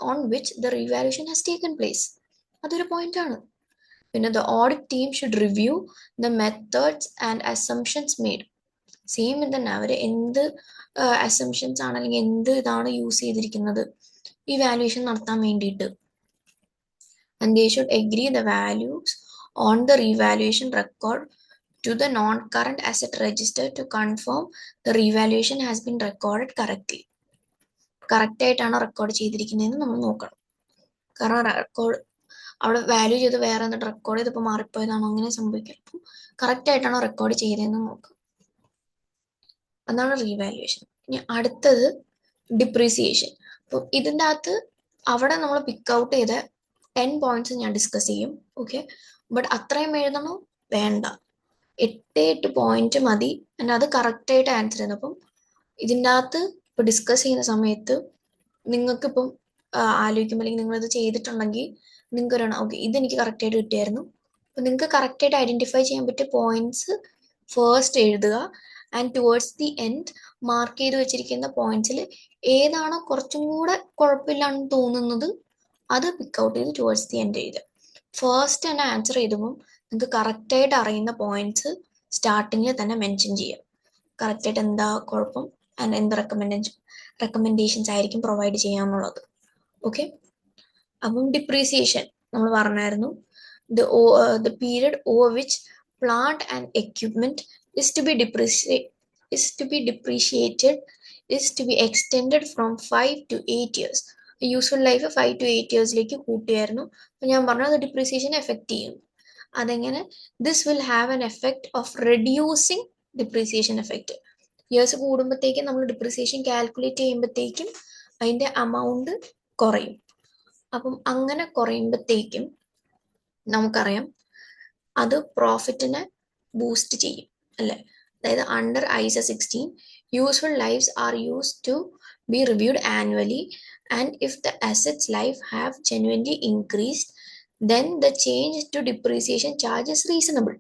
on which the revaluation has taken place. അതൊരു പോയിന്റ് ആണ്. പിന്നെ the audit team should review the methods and assumptions made. Same തന്നെ അവര് എന്ത് അസംഷൻസ് ആണ് അല്ലെങ്കിൽ എന്ത് ഇതാണ് യൂസ് ചെയ്തിരിക്കുന്നത് ഈ വാല്യുവേഷൻ നടത്താൻ വേണ്ടിയിട്ട്. And they should agree the values on the revaluation record to the non-current asset register to confirm the revaluation has been recorded correctly. Correct ആയിട്ടാണോ റെക്കോർഡ് ചെയ്തിരിക്കുന്നതെന്ന് നമ്മൾ നോക്കണം. കാരണം റെക്കോർഡ് അവിടെ വാല്യൂ ചെയ്ത് വേറെ എന്നിട്ട് റെക്കോർഡ് ചെയ്തപ്പോൾ മാറിപ്പോയതാണോ അങ്ങനെ സംഭവിക്കാം. അപ്പം കറക്റ്റ് ആയിട്ടാണോ റെക്കോർഡ് ചെയ്തതെന്ന് നോക്കാം. അതാണ് റീവാലുവേഷൻ. ഇനി അടുത്തത് ഡിപ്രീസിയേഷൻ. അപ്പം ഇതിൻ്റെ അകത്ത് അവിടെ നമ്മൾ പിക്ക് ഔട്ട് ചെയ്ത 10 പോയിന്റ്സ് ഞാൻ ഡിസ്കസ് ചെയ്യും. ഓക്കെ. ബട്ട് അത്രയും എഴുതണോ വേണ്ട, 8 പോയിന്റ് മതി. അത് കറക്റ്റായിട്ട് ആൻസർ ചെയ്യുന്നു. അപ്പം ഇതിൻ്റെ അകത്ത് ഇപ്പൊ ഡിസ്കസ് ചെയ്യുന്ന സമയത്ത് നിങ്ങൾക്കിപ്പം ആലോചിക്കുമ്പോൾ അല്ലെങ്കിൽ നിങ്ങളിത് ചെയ്തിട്ടുണ്ടെങ്കിൽ നിങ്ങൾക്ക് പറയണം ഓക്കെ ഇതെനിക്ക് കറക്റ്റായിട്ട് കിട്ടിയായിരുന്നു. അപ്പൊ നിങ്ങൾക്ക് കറക്റ്റായിട്ട് ഐഡന്റിഫൈ ചെയ്യാൻ പറ്റിയ പോയിന്റ്സ് ഫസ്റ്റ് എഴുതുക and towards the end mark ചെയ്ത് വെച്ചിരിക്കുന്ന പോയിന്റ്സിൽ ഏതാണോ കുറച്ചും കൂടെ കുഴപ്പമില്ലാന്ന് തോന്നുന്നത് അത് പിക്ക് ഔട്ട് ചെയ്ത് ടുവേർഡ്സ് ദി എൻഡ് എഴുതുക. ഫസ്റ്റ് തന്നെ ആൻസർ ചെയ്തപ്പോൾ നിങ്ങൾക്ക് കറക്റ്റായിട്ട് അറിയുന്ന പോയിന്റ്സ് സ്റ്റാർട്ടിങ്ങിൽ തന്നെ മെൻഷൻ ചെയ്യുക. കറക്റ്റായിട്ട് എന്താ കുഴപ്പം ആൻഡ് എന്ത് റെക്കമെൻഡേഷൻസ് ആയിരിക്കും പ്രൊവൈഡ് ചെയ്യാന്നുള്ളത്. ഓക്കെ, അപ്പം ഡിപ്രീസിയേഷൻ നമ്മൾ പറഞ്ഞായിരുന്നു, the period over which plant and equipment is to be depreciated is to be extended from 5 to 8 years. Useful life 5 to 8 ഇയേഴ്സിലേക്ക് കൂട്ടിയായിരുന്നു. അപ്പം ഞാൻ പറഞ്ഞു അത് ഡിപ്രീസിയേഷൻ എഫക്റ്റ് ചെയ്യും. അതെങ്ങനെ? This will have an effect of reducing depreciation effect. Years കൂടുമ്പോഴത്തേക്കും നമ്മൾ ഡിപ്രീസിയേഷൻ കാൽക്കുലേറ്റ് ചെയ്യുമ്പോഴത്തേക്കും അതിൻ്റെ amount കുറയും. അപ്പം അങ്ങനെ കുറയുമ്പോഴത്തേക്കും നമുക്കറിയാം അത് പ്രോഫിറ്റിനെ ബൂസ്റ്റ് ചെയ്യും അല്ലേ. അതായത് under ISA 16 useful lifes are used to be reviewed annually and if the assets life have genuinely increased then the change to depreciation charge is reasonable.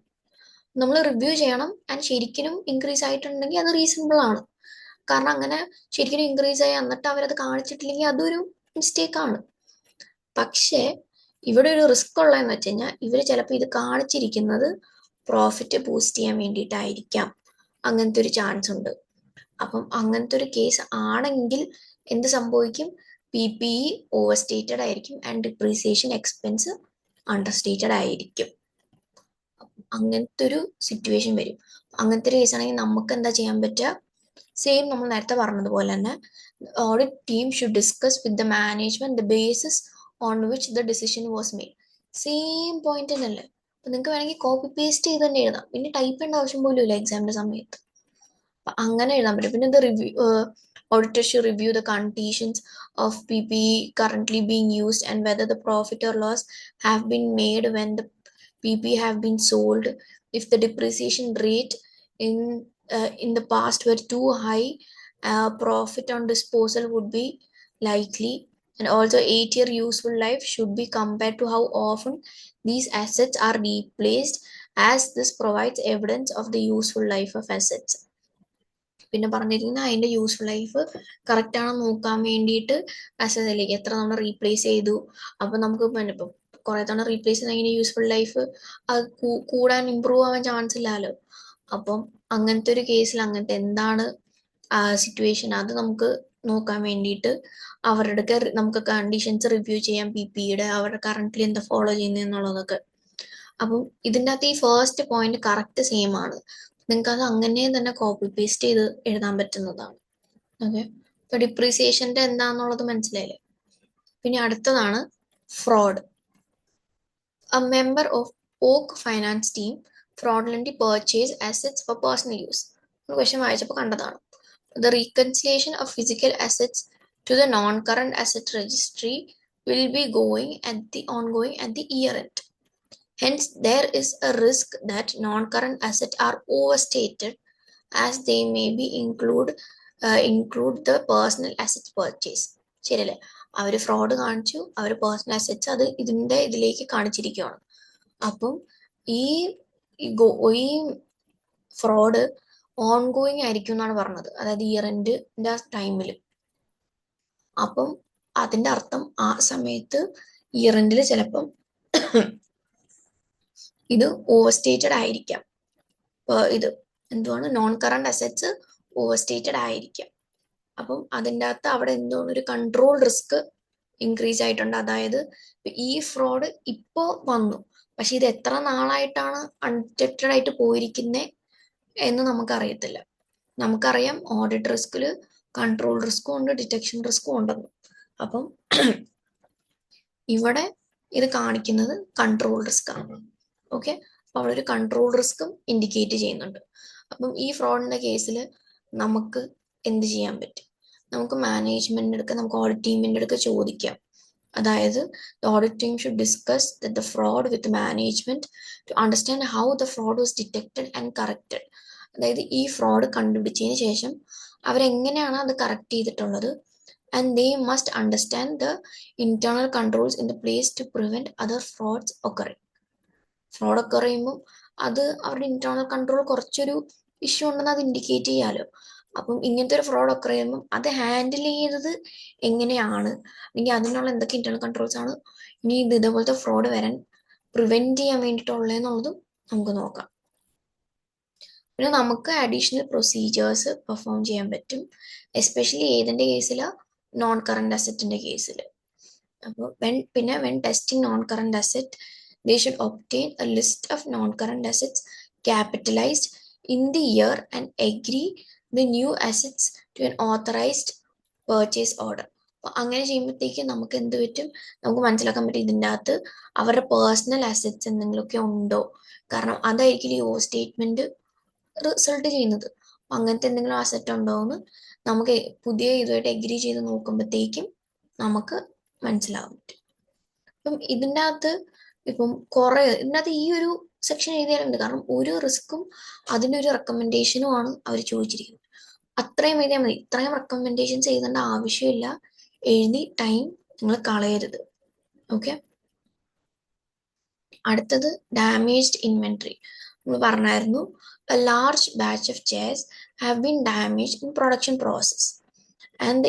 നമ്മൾ റിവ്യൂ ചെയ്യണം ആൻഡ് ശരിക്കും ഇൻക്രീസ് ആയിട്ടുണ്ടെങ്കിൽ അത് റീസണബിൾ ആണ്. കാരണം അങ്ങനെ ശരിക്കും ഇൻക്രീസ് ആയി എന്നിട്ട് അവരത് കാണിച്ചിട്ടില്ലെങ്കിൽ അതൊരു മിസ്റ്റേക്ക് ആണ്. പക്ഷേ ഇവിടെ ഒരു റിസ്ക് ഉള്ളതെന്ന് വെച്ച് കഴിഞ്ഞാൽ ഇവർ ചിലപ്പോൾ ഇത് കാണിച്ചിരിക്കുന്നത് പ്രോഫിറ്റ് ബൂസ്റ്റ് ചെയ്യാൻ വേണ്ടിയിട്ടായിരിക്കാം. അങ്ങനത്തെ ഒരു ചാൻസ് ഉണ്ട്. അപ്പം അങ്ങനത്തെ ഒരു കേസ് ആണെങ്കിൽ എന്ത് സംഭവിക്കും? PPE ഓവർ സ്റ്റേറ്റഡ് ആയിരിക്കും and depreciation expense under stated ആയിരിക്കും. അങ്ങനത്തെ ഒരു സിറ്റുവേഷൻ വരും. അങ്ങനത്തെ ഒരു കേസ് ആണെങ്കിൽ നമുക്ക് എന്താ ചെയ്യാൻ പറ്റുക? സെയിം നമ്മൾ നേരത്തെ പറഞ്ഞതുപോലെ തന്നെ audit team should discuss with the management the basis on which the decision was made. Same point തന്നെയല്ലേ. അപ്പം നിങ്ങൾക്ക് വേണമെങ്കിൽ കോപ്പി പേസ്റ്റ് ചെയ്ത് തന്നെ എഴുതാം. പിന്നെ ടൈപ്പ് ചെയ്യേണ്ട ആവശ്യം പോലും ഇല്ല എക്സാമിന്റെ സമയത്ത്. അപ്പം അങ്ങനെ എഴുതാൻ പറ്റും. പിന്നെ ഇത് auditor should review the conditions of PPE currently being used and whether the profit or loss have been made when the PPE have been sold. If the depreciation rate in the past were too high, profit on disposal would be likely. And also 8-year useful life should be compared to how often these assets are replaced, as this provides evidence of the useful life of assets. പിന്നെ പറഞ്ഞിരിക്കുന്നത് അതിന്റെ useful life correct ആണോ നോക്കാൻ വേണ്ടിയിട്ട് അസറ്റിലേക്ക് എത്ര തവണ replace ചെയ്തു. അപ്പൊ നമുക്ക് ഇപ്പം കുറെ തവണ റീപ്ലേസ് ചെയ്ത് അതിന്റെ യൂസ്ഫുൾ ലൈഫ് അത് കൂടാൻ ഇമ്പ്രൂവ് ആവാൻ ചാൻസ് ഇല്ലല്ലോ. അപ്പം അങ്ങനത്തെ ഒരു കേസിൽ അങ്ങനത്തെ എന്താണ് സിറ്റുവേഷൻ അത് നമുക്ക് നോക്കാൻ വേണ്ടിയിട്ട് അവരുടെ നമുക്ക് കണ്ടീഷൻസ് റിവ്യൂ ചെയ്യാം. PPEയുടെ അവരുടെ കറന്റ്ലി എന്താ ഫോളോ ചെയ്യുന്നതെന്നുള്ളതൊക്കെ. അപ്പം ഇതിൻ്റെ അകത്ത് ഈ ഫസ്റ്റ് പോയിന്റ് കറക്റ്റ് സെയിം ആണ്. നിങ്ങൾക്ക് അത് അങ്ങനെ തന്നെ കോപ്പി പേസ്റ്റ് ചെയ്ത് എഴുതാൻ പറ്റുന്നതാണ്. ഓക്കെ, ഇപ്പൊ ഡിപ്രീസിയേഷന്റെ എന്താന്നുള്ളത് മനസ്സിലായില്ലേ. പിന്നെ അടുത്തതാണ് fraud. A member of Oak Finance team fraudulently purchased assets for personal use. Question വായിച്ചപ്പോൾ കണ്ടതാണ്. The reconciliation of physical assets to the non-current asset registry will be ongoing at the year end. Hence, there is a risk that non-current assets are overstated as they may be include the personal assets purchase. ശരിയല്ലേ? അവർ fraud കാണിച്ചു, അവർ personal assets അത് ഇതിലേക്ക് കാണിച്ചിരിക്കുകയാണ്. അപ്പം ഈ fraud ongoing ആയിരിക്കും എന്നാണ് പറഞ്ഞത്, അതായത് ഇയർ എൻഡിന്റെ ടൈമിൽ. അപ്പം അതിന്റെ അർത്ഥം ആ സമയത്ത് ഇയർ എൻഡിൽ ചിലപ്പം ഇത് ഓവർ സ്റ്റേറ്റഡ് ആയിരിക്കാം. ഇത് എന്തുവാണ്? Non current assets over stated ആയിരിക്കാം. അപ്പം അതിൻ്റെ അകത്ത് അവിടെ എന്താണ് ഒരു കൺട്രോൾ റിസ്ക് ഇൻക്രീസ് ആയിട്ടുണ്ട്. അതായത് ഈ ഫ്രോഡ് ഇപ്പോൾ വന്നു, പക്ഷെ ഇത് എത്ര നാളായിട്ടാണ് അൺഡിറ്റക്റ്റഡ് ആയിട്ട് പോയിരിക്കുന്നത് എന്ന് നമുക്കറിയത്തില്ല. നമുക്കറിയാം ഓഡിറ്റ് റിസ്കിൽ കൺട്രോൾ റിസ്കും ഉണ്ട്, ഡിറ്റക്ഷൻ റിസ്കും ഉണ്ടെന്ന്. അപ്പം ഇവിടെ ഇത് കാണിക്കുന്നത് കൺട്രോൾ റിസ്ക് ആണ്. ഓക്കെ, അപ്പൊ അവിടെ ഒരു കൺട്രോൾ റിസ്കും ഇൻഡിക്കേറ്റ് ചെയ്യുന്നുണ്ട്. അപ്പം ഈ ഫ്രോഡിന്റെ കേസിൽ നമുക്ക് എന്ത് ചെയ്യാൻ പറ്റും? നമുക്ക് മാനേജ്മെന്റിന്റെ അടുക്ക, നമുക്ക് ഓഡിറ്റ് ടീമിന്റെ അടുക്ക ചോദിക്കാം. അതായത് the audit team should discuss the fraud with management to understand how the fraud was detected and corrected. അതായത് ഈ ഫ്രോഡ് കണ്ടുപിടിച്ചതിന് ശേഷം അവരെങ്ങനെയാണ് അത് കറക്റ്റ് ചെയ്തിട്ടുള്ളത്. And they must understand the internal controls in the place to prevent other frauds occurring. Fraud ഒക്കെ പറയുമ്പോൾ അത് അവരുടെ ഇന്റേണൽ കൺട്രോൾ കുറച്ചൊരു ഇഷ്യൂ ഉണ്ടെന്ന് അത് ഇൻഡിക്കേറ്റ് ചെയ്യാലോ. അപ്പം ഇങ്ങനത്തെ ഒരു ഫ്രോഡ് ഒക്കെ ചെയ്യുമ്പം അത് ഹാൻഡിൽ ചെയ്തത് എങ്ങനെയാണ്, അല്ലെങ്കിൽ അതിനുള്ള എന്തൊക്കെ ഇന്റേണൽ കൺട്രോൾസ് ആണ് ഇനി ഇതേപോലത്തെ ഫ്രോഡ് വരാൻ പ്രിവെന്റ് ചെയ്യാൻ വേണ്ടിയിട്ടുള്ളതെന്നുള്ളതും നമുക്ക് നോക്കാം. പിന്നെ നമുക്ക് അഡീഷണൽ പ്രൊസീജിയേഴ്സ് പെർഫോം ചെയ്യാൻ പറ്റും, എസ്പെഷ്യലി ഏതിൻ്റെ കേസിൽ, നോൺ കറണ്ട് അസറ്റിൻ്റെ കേസിൽ. അപ്പോൾ when testing non-current asset, they should obtain a list of non-current assets capitalized in the year and agree the new assets to an authorized purchase order. അപ്പോൾ അങ്ങനെ ചെയ്യുമ്പോഴത്തേക്ക് നമുക്ക് എന്ത് പറ്റും, നമുക്ക് മനസ്സിലാക്കാൻ പറ്റും ഇതിൻ്റെ അകത്ത് അവരുടെ പേഴ്സണൽ അസറ്റ്സ് എന്തെങ്കിലുമൊക്കെ ഉണ്ടോ. കാരണം അതായിരിക്കും ഈ സ്റ്റേറ്റ്മെന്റ് റിസൾട്ട് ചെയ്യുന്നത്. അങ്ങനത്തെ എന്തെങ്കിലും അസറ്റ് ഉണ്ടോ എന്ന് നമുക്ക് പുതിയ ഇതുമായിട്ട് എഗ്രി ചെയ്ത് നോക്കുമ്പോഴത്തേക്കും നമുക്ക് മനസ്സിലാകാൻ പറ്റും. ഇപ്പം ഇതിൻ്റെ അകത്ത് ഇതിൻ്റെ അകത്ത് ഈ ഒരു സെക്ഷൻ എഴുതിയാലുണ്ട്, കാരണം ഒരു റിസ്ക്കും അതിനൊരു റെക്കമെൻഡേഷനും ആണ് അവർ ചോദിച്ചിരിക്കുന്നത്. അത്രയും എഴുതിയാൽ മതി, ഇത്രയും റെക്കമെൻഡേഷൻസ് എഴുതേണ്ട ആവശ്യമില്ല, എഴുതി ടൈം നിങ്ങൾ കളയരുത്. ഓക്കെ, അടുത്തത് ഡാമേജ്ഡ് ഇൻവെന്ററി. നമ്മൾ പറഞ്ഞായിരുന്നു, a large batch of chairs have been damaged in production process and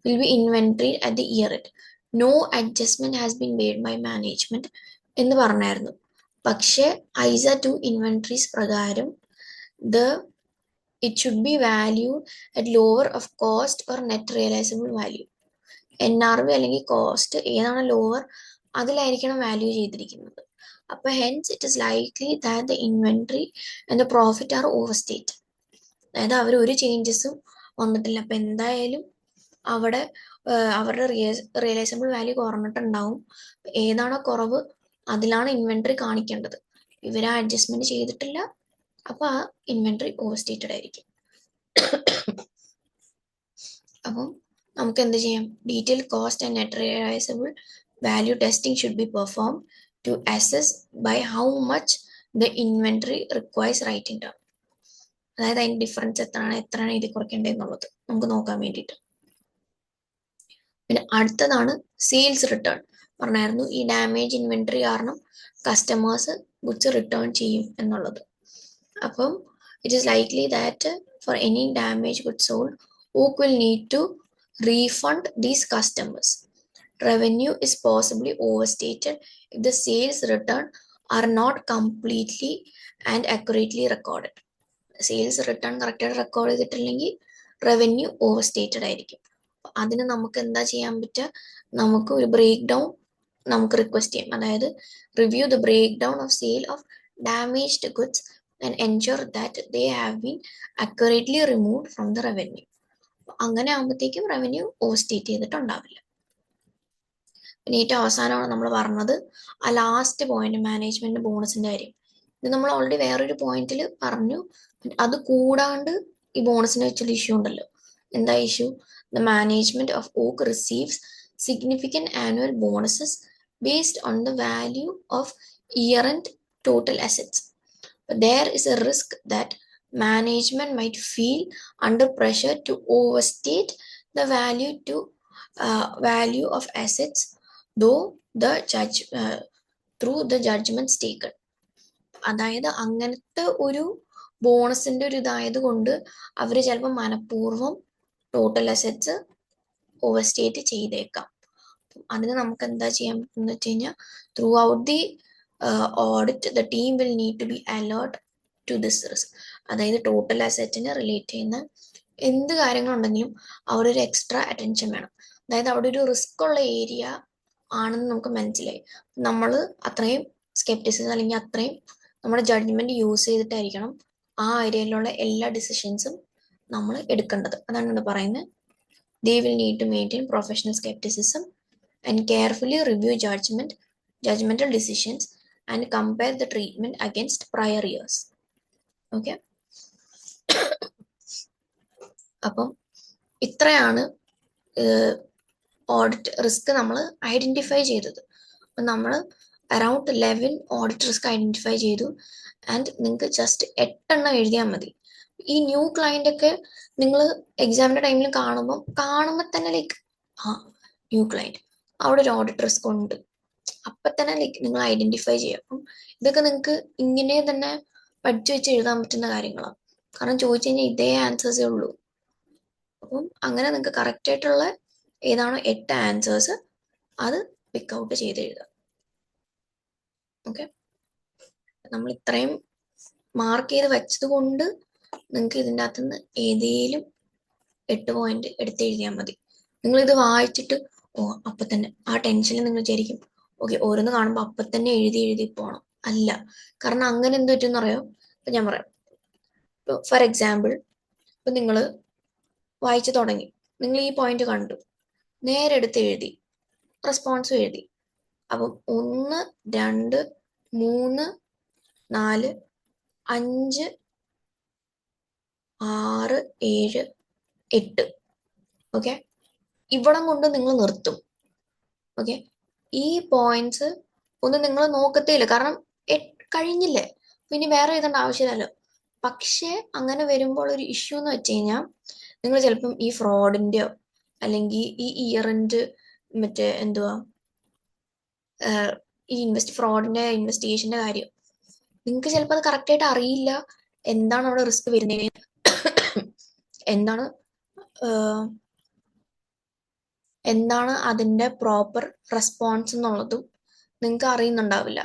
will be inventoried at the year end. No adjustment has been made by management എന്ന് പറഞ്ഞായിരുന്നു. പക്ഷേ ഐസ 2 ഇൻവെന്ററീസ് പ്രകാരം it should be valued at lower of cost or net realizable value. NRV അല്ലെങ്കിൽ cost ഏതാണ് lower അതിലായിരിക്കണം value ചെയ്തിരിക്കുന്നത്. അപ്പോൾ hence it is likely that the inventory and the profit are overstated. അതായത് അവർ ഒരു ചേഞ്ചസും വന്നിട്ടില്ല, അപ്പം എന്തായാലും അവിടെ അവരുടെ റിയലൈസബിൾ വാല്യൂ കുറഞ്ഞിട്ടുണ്ടാവും. ഏതാണോ കുറവ് അതിലാണ് ഇൻവെന്ററി കാണിക്കേണ്ടത്. ഇവർ അഡ്ജസ്റ്റ്മെന്റ് ചെയ്തിട്ടില്ല, അപ്പോൾ ആ ഇൻവെന്ററി ഓവർസ്റ്റേറ്റഡ് ആയിരിക്കും. അപ്പം നമുക്ക് എന്ത് ചെയ്യാം, detail cost and net realisable value testing should be perform to assess by how much the inventory requires writing down. അതായത് അതിന്റെ ഡിഫറൻസ് എത്രയാണ് എഴുതി കുറയ്ക്കേണ്ടതെന്നുള്ളത് നമുക്ക് നോക്കാൻ വേണ്ടിയിട്ട്. പിന്നെ അടുത്തതാണ് സെയിൽസ് റിട്ടേൺ. പറഞ്ഞായിരുന്നു ഈ ഡാമേജ് ഇൻവെന്ററി കാരണം കസ്റ്റമേഴ്സ് ഗുഡ്സ് റിട്ടേൺ ചെയ്യും എന്നുള്ളത്. അപ്പം it is likely that for any damage goods sold Oak will need to refund these customers. Revenue is possibly overstated if the sales return are not completely and accurately recorded. Sales return കറക്റ്റായിട്ട് record ചെയ്തിട്ടില്ലെങ്കിൽ revenue ഓവർസ്റ്റേറ്റഡ് ആയിരിക്കും. അതിന് നമുക്ക് എന്താ ചെയ്യാൻ പറ്റുക, നമുക്ക് ഒരു ബ്രേക്ക് ഡൗൺ നമുക്ക് റിക്വസ്റ്റ് ചെയ്യാം. അതായത് review the breakdown of sale of damaged goods and ensure that they have been accurately removed from the revenue. അങ്ങനെ ആകുമ്പോഴത്തേക്കും റവന്യൂ ഓവർസ്റ്റേറ്റ് ചെയ്തിട്ടുണ്ടാവില്ല. പിന്നെ ഏറ്റവും അവസാനമാണ് നമ്മൾ പറഞ്ഞത് ആ ലാസ്റ്റ് പോയിന്റ്, മാനേജ്മെന്റ് ബോണസിന്റെ കാര്യം. ഇത് നമ്മൾ ഓൾറെഡി വേറൊരു പോയിന്റിൽ പറഞ്ഞു. അത് കൂടാണ്ട് ഈ ബോണസിനെ വെച്ചുള്ള ഇഷ്യൂ ഉണ്ടല്ലോ. എന്താ issue? The management of Oak receives significant annual bonuses based on the value of year-end total assets. But there is a risk that management might feel under pressure to overstate the value of assets through the judgments taken. അതായത് അങ്ങനത്തെ ഒരു ബോണസിന്റെ ഒരു ഇതായത് കൊണ്ട് അവർ ചിലപ്പോൾ മനഃപൂർവ്വം total assets ഓവർസ്റ്റേറ്റ് ചെയ്തേക്കാം. അതിന് നമുക്ക് എന്താ ചെയ്യാൻ പറ്റുന്ന വെച്ച് കഴിഞ്ഞാൽ, throughout the audit the team will need to be alert to this risk. അതായത് ടോട്ടൽ അസറ്റിനെ റിലേറ്റ് ചെയ്യുന്ന എന്ത് കാര്യങ്ങളുണ്ടെങ്കിലും അവിടെ ഒരു എക്സ്ട്രാ അറ്റൻഷൻ വേണം. അതായത് അവിടെ ഒരു റിസ്ക് ഉള്ള ഏരിയ ആണെന്ന് നമുക്ക് മനസ്സിലായി. നമ്മൾ അത്രയും സ്കെപ്റ്റിസിസം അല്ലെങ്കിൽ അത്രയും നമ്മുടെ ജഡ്ജ്മെന്റ് യൂസ് ചെയ്തിട്ടായിരിക്കണം ആ ഏരിയയിലുള്ള എല്ലാ ഡിസിഷൻസും നമ്മൾ എടുക്കേണ്ടത്. അതാണ് ഇവിടെ പറയുന്നത്. They will need to maintain professional skepticism and carefully review judgmental decisions and compare the treatment against prior years. Okay. അപ്പം ഇത്രയാണ് ഓഡിറ്റ് റിസ്ക് നമ്മൾ ഐഡന്റിഫൈ ചെയ്തത്. അപ്പം നമ്മൾ അറൌണ്ട് 11 ഓഡിറ്റ് റിസ്ക് ഐഡന്റിഫൈ ചെയ്തു. ആൻഡ് നിങ്ങൾക്ക് ജസ്റ്റ് 8 എഴുതിയാൽ മതി. ഈ ന്യൂ ക്ലയന്റ് ഒക്കെ നിങ്ങൾ എക്സാമിന്റെ ടൈമിൽ കാണുമ്പോൾ തന്നെ ലൈക്ക് ന്യൂ ക്ലയന്റ്, അവിടെ ഒരു ഓഡിറ്റ് റിസ്ക് ഉണ്ട്, അപ്പൊ തന്നെ ലൈക്ക് നിങ്ങൾ ഐഡന്റിഫൈ ചെയ്യാം. അപ്പം ഇതൊക്കെ നിങ്ങൾക്ക് ഇങ്ങനെ തന്നെ പഠിച്ചു വെച്ച് എഴുതാൻ പറ്റുന്ന കാര്യങ്ങളാണ്. കാരണം ചോദിച്ചു കഴിഞ്ഞാൽ ഇതേ ആൻസേഴ്സേ ഉള്ളൂ. അപ്പം അങ്ങനെ നിങ്ങൾക്ക് കറക്റ്റ് ആയിട്ടുള്ള ഏതാണോ 8 ആൻസേഴ്സ് അത് പിക്ക് ഔട്ട് ചെയ്ത് എഴുതാം. ഓക്കെ, നമ്മൾ ഇത്രയും മാർക്ക് ചെയ്ത് വെച്ചത് കൊണ്ട് നിങ്ങൾക്ക് ഇതിൻ്റെ അകത്തുനിന്ന് ഏതേലും 8 പോയിന്റ് എടുത്ത് എഴുതിയാൽ മതി. നിങ്ങളിത് വായിച്ചിട്ട് അപ്പൊ തന്നെ ആ ടെൻഷനിൽ നിങ്ങൾ വിചാരിക്കും ഓക്കെ ഓരോന്ന് കാണുമ്പോൾ അപ്പൊ തന്നെ എഴുതി പോകണം. അല്ല, കാരണം അങ്ങനെ എന്ത് പറ്റുമെന്ന് അറിയോ? ഇപ്പൊ ഞാൻ പറയാം. ഇപ്പൊ ഫോർ എക്സാമ്പിൾ, ഇപ്പൊ നിങ്ങൾ വായിച്ചു തുടങ്ങി, നിങ്ങൾ ഈ പോയിന്റ് കണ്ടു, നേരെ എടുത്ത് എഴുതി, റെസ്പോൺസും എഴുതി. അപ്പം 1, 2, 3, 4, 5, 6, 7, 8. ഓക്കെ, ഇവിടം കൊണ്ട് നിങ്ങൾ നിർത്തും. ഓക്കെ, ഈ പോയിന്റ്സ് ഒന്നും നിങ്ങൾ നോക്കത്തേയില്ല, കാരണം കഴിഞ്ഞില്ലേ, പിന്നെ വേറെ എഴുതേണ്ട ആവശ്യമില്ലല്ലോ. പക്ഷെ അങ്ങനെ വരുമ്പോൾ ഒരു ഇഷ്യൂ എന്ന് വെച്ച് കഴിഞ്ഞാൽ നിങ്ങൾ ചിലപ്പം ഈ ഫ്രോഡിന്റെയോ അല്ലെങ്കിൽ ഈ ഇയറിന്റെ മറ്റേ എന്തുവാ ഈ ഫ്രോഡിന്റെ ഇൻവെസ്റ്റിഗേഷന്റെ കാര്യം നിങ്ങൾക്ക് ചിലപ്പോൾ അത് കറക്റ്റായിട്ട് അറിയില്ല. എന്താണ് അവിടെ റിസ്ക് വരുന്നത്, എന്താണ് അതിന്റെ പ്രോപ്പർ റെസ്പോൺസ് എന്നുള്ളതും നിങ്ങൾക്ക് അറിയുന്നുണ്ടാവില്ല.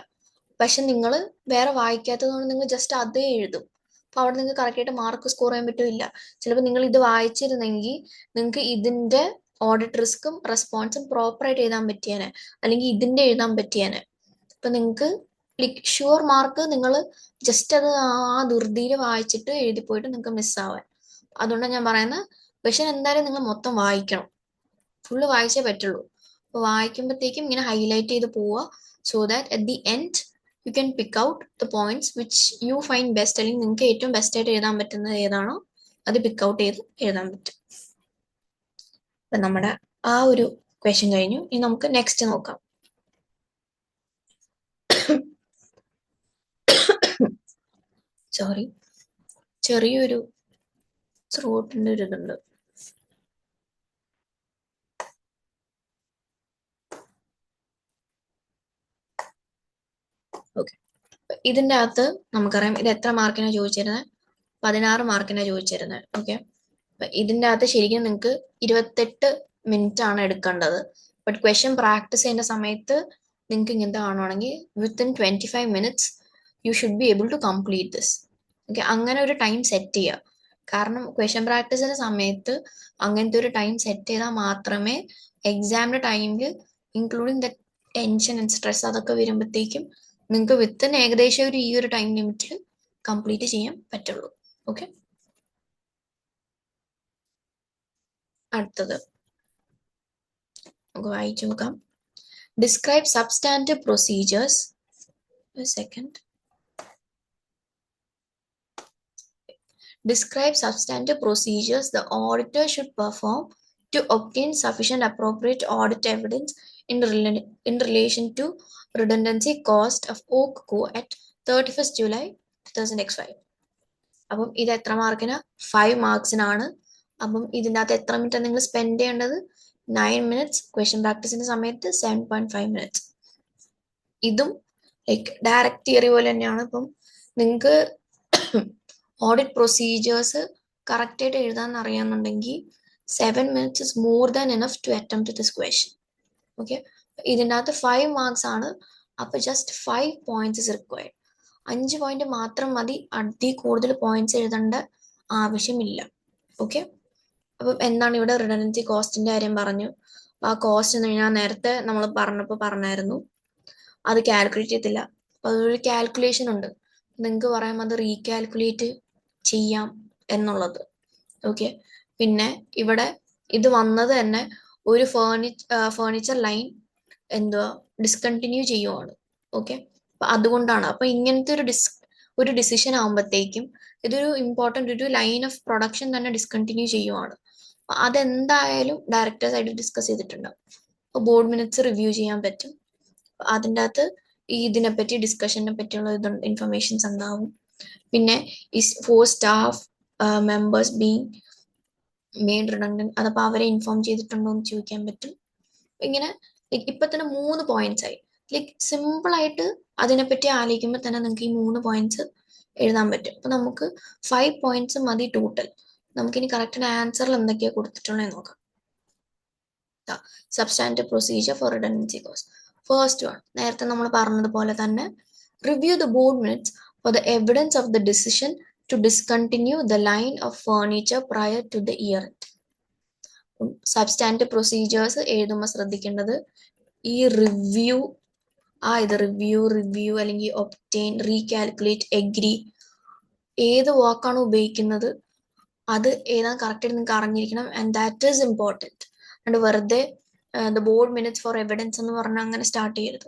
പക്ഷെ നിങ്ങൾ വേറെ വായിക്കാത്തത് കൊണ്ട് നിങ്ങൾ ജസ്റ്റ് അതേ എഴുതും. അപ്പൊ അവിടെ നിങ്ങൾക്ക് കറക്റ്റായിട്ട് മാർക്ക് സ്കോർ ചെയ്യാൻ പറ്റില്ല. ചിലപ്പോൾ നിങ്ങൾ ഇത് വായിച്ചിരുന്നെങ്കിൽ നിങ്ങൾക്ക് ഇതിന്റെ ഓഡിറ്റ് റിസ്ക്കും റെസ്പോൺസും പ്രോപ്പറായിട്ട് എഴുതാൻ പറ്റിയേനെ, അല്ലെങ്കിൽ ഇതിന്റെ എഴുതാൻ പറ്റിയേനെ. അപ്പൊ നിങ്ങൾക്ക് ഷുവർ മാർക്ക് നിങ്ങൾ ജസ്റ്റ് അത് ആ ധൃതിയിൽ വായിച്ചിട്ട് എഴുതി പോയിട്ട് നിങ്ങൾക്ക് മിസ്സാവാൻ. അതുകൊണ്ടാണ് ഞാൻ പറയുന്നത് ക്വസ്റ്റ്യൻ എന്തായാലും നിങ്ങൾ മൊത്തം വായിക്കണം, ഫുള്ള് വായിച്ചേ പറ്റുള്ളൂ. അപ്പൊ വായിക്കുമ്പോഴത്തേക്കും ഇങ്ങനെ ഹൈലൈറ്റ് ചെയ്ത് പോവുക, so that at the end you can pick out the points which you find best, അല്ലെങ്കിൽ നിങ്ങൾക്ക് ഏറ്റവും ബെസ്റ്റ് ആയിട്ട് എഴുതാൻ പറ്റുന്നത് ഏതാണോ അത് പിക്ക് ഔട്ട് ചെയ്ത് എഴുതാൻ പറ്റും. അപ്പൊ നമ്മുടെ ആ ഒരു ക്വസ്റ്റ്യൻ കഴിഞ്ഞു. ഇനി നമുക്ക് നെക്സ്റ്റ് നോക്കാം. സോറി, ചെറിയൊരു ത്രോട്ടിന്റെ ഒരു ഇതുണ്ട്. ഓക്കെ, ഇതിന്റെ അകത്ത് നമുക്കറിയാം ഇത് എത്ര മാർക്കിനാണ് ചോദിച്ചിരുന്നത്, 16 മാർക്കിനാണ് ചോദിച്ചിരുന്നത്. ഓക്കെ, ഇതിന്റെ അകത്ത് ശരിക്കും നിങ്ങൾക്ക് 28 മിനിറ്റ് ആണ് എടുക്കേണ്ടത്. ബട്ട് ക്വസ്റ്റ്യൻ പ്രാക്ടീസ് ചെയ്യുന്ന സമയത്ത് നിങ്ങൾക്ക് ഇങ്ങനത്തെ കാണുവാണെങ്കിൽ within 25 minutes you should be able to complete this. Okay, അങ്ങനെ ഒരു ടൈം സെറ്റ് ചെയ്യുക. കാരണം ക്വസ്റ്റ്യൻ പ്രാക്ടീസിന്റെ സമയത്ത് അങ്ങനത്തെ ഒരു ടൈം സെറ്റ് ചെയ്താൽ മാത്രമേ എക്സാമിന്റെ ടൈമിൽ including the tension and stress അതൊക്കെ വരുമ്പോഴത്തേക്കും നിങ്ങൾക്ക് വിത്തിൻ ഏകദേശം ഈ ഒരു ടൈം ലിമിറ്റിൽ കംപ്ലീറ്റ് ചെയ്യാൻ പറ്റുള്ളൂ. ഓക്കെ, അടുത്തത് നമുക്ക് വായിച്ചു നോക്കാം. Describe substantive procedures. Second. Describe substantive procedures the auditor should perform to obtain sufficient appropriate audit evidence in relation to redundancy cost of Oak Co. at 31st July 2005. അപ്പം ഇത് എത്ര മാർക്കിന്? 5 മാർക്സിനാണ്. അപ്പം ഇതിനകത്ത് എത്ര മിനിറ്റ് നിങ്ങൾ സ്പെൻഡ് ചെയ്യേണ്ടത്? 9 മിനിറ്റ്സ്. ക്വസ്റ്റ്യൻ പ്രാക്ടീസിന്റെ സമയത്ത് 7.5 മിനിറ്റ്സ്. ഇതും ലൈക്ക് ഡയറക്റ്റ് തിയറി പോലെ തന്നെയാണ്. ഇപ്പം നിങ്ങൾക്ക് ഓഡിറ്റ് പ്രൊസീജിയേഴ്സ് കറക്റ്റ് ആയിട്ട് എഴുതാൻ അറിയാന്നുണ്ടെങ്കിൽ 7 minutes is more than enough to attempt this question. Okay, ഇതിനകത്ത് 5 മാർക്സ് ആണ്. അപ്പൊ just 5 points is required. 5 point മാത്രം മതി, അതിൽ കൂടുതൽ പോയിന്റ്സ് എഴുതേണ്ട ആവശ്യമില്ല. ഓക്കെ, അപ്പം എന്താണ് ഇവിടെ റിഡൻഡൻസി കോസ്റ്റിന്റെ കാര്യം പറഞ്ഞു. ആ കോസ്റ്റ് എന്ന് കഴിഞ്ഞാൽ നേരത്തെ നമ്മൾ പറഞ്ഞായിരുന്നു അത് കാൽക്കുലേറ്റ് ചെയ്തില്ല. അപ്പൊ അതൊരു കാൽക്കുലേഷൻ ഉണ്ട്, നിങ്ങൾക്ക് പറയാം അത് റീകാൽക്കുലേറ്റ് ചെയ്യാം എന്നുള്ളത്. ഓക്കെ, പിന്നെ ഇവിടെ ഇത് വന്നത് തന്നെ ഒരു ഫേർണിച്ചർ ലൈൻ എന്തുവാ ഡിസ്കണ്ടിന്യൂ ചെയ്യുവാണ്. ഓക്കെ, അപ്പൊ അതുകൊണ്ടാണ്. അപ്പൊ ഇങ്ങനത്തെ ഒരു ഡിസിഷൻ ആകുമ്പോഴത്തേക്കും ഇതൊരു ഇമ്പോർട്ടൻ്റ് ഒരു ലൈൻ ഓഫ് പ്രൊഡക്ഷൻ തന്നെ ഡിസ്കണ്ടിന്യൂ ചെയ്യുവാണ്. അതെന്തായാലും ഡയറക്ടേഴ്സ് ആയിട്ട് ഡിസ്കസ് ചെയ്തിട്ടുണ്ടാവും. അപ്പോൾ ബോർഡ് മിനിറ്റ്സ് റിവ്യൂ ചെയ്യാൻ പറ്റും. അതിൻ്റെ അകത്ത് ഇതിനെപ്പറ്റി ഡിസ്കഷനെ പറ്റിയുള്ള ഇൻഫർമേഷൻസ് ഉണ്ടാവും. പിന്നെ ഈ 4 staff members being made redundant, അതപ്പോൾ അവരെ ഇൻഫോം ചെയ്തിട്ടുണ്ടോ എന്ന് ചോദിക്കാൻ പറ്റും. ഇങ്ങനെ ഇപ്പൊ തന്നെ 3 പോയിന്റ്സ് ആയി. ലൈക്ക് സിമ്പിൾ ആയിട്ട് അതിനെപ്പറ്റി ആലോചിക്കുമ്പോൾ തന്നെ നിങ്ങൾക്ക് ഈ 3 പോയിന്റ്സ് എഴുതാൻ പറ്റും. അപ്പൊ നമുക്ക് 5 പോയിന്റ്സ് മതി ടോട്ടൽ. നമുക്കിനി കറക്റ്റ് ആൻസറിൽ എന്തൊക്കെയാണ് കൊടുത്തിട്ടുള്ളത് നോക്കാം. Substantive procedure for redundancy cost. First one നേരത്തെ നമ്മൾ പറഞ്ഞതുപോലെ തന്നെ review the board minutes for the evidence of the decision to discontinue the line of furniture prior to the year end. Substantive procedures എഴുതുമ്പോൾ ശ്രദ്ധിക്കേണ്ടത് ഈ റിവ്യൂ ഇത് review അല്ലെങ്കിൽ obtain, recalculate, agree ഏത് വാക്കാണ് ഉപയോഗിക്കുന്നത് അത് എഴുതാൻ കറക്റ്റായിട്ട് നിങ്ങൾക്ക് അറിഞ്ഞിരിക്കണം. And that is important. അണ്ട് വെറുതെ the board minutes four evidence എന്ന് പറഞ്ഞാൽ അങ്ങനെ സ്റ്റാർട്ട് ചെയ്യരുത്.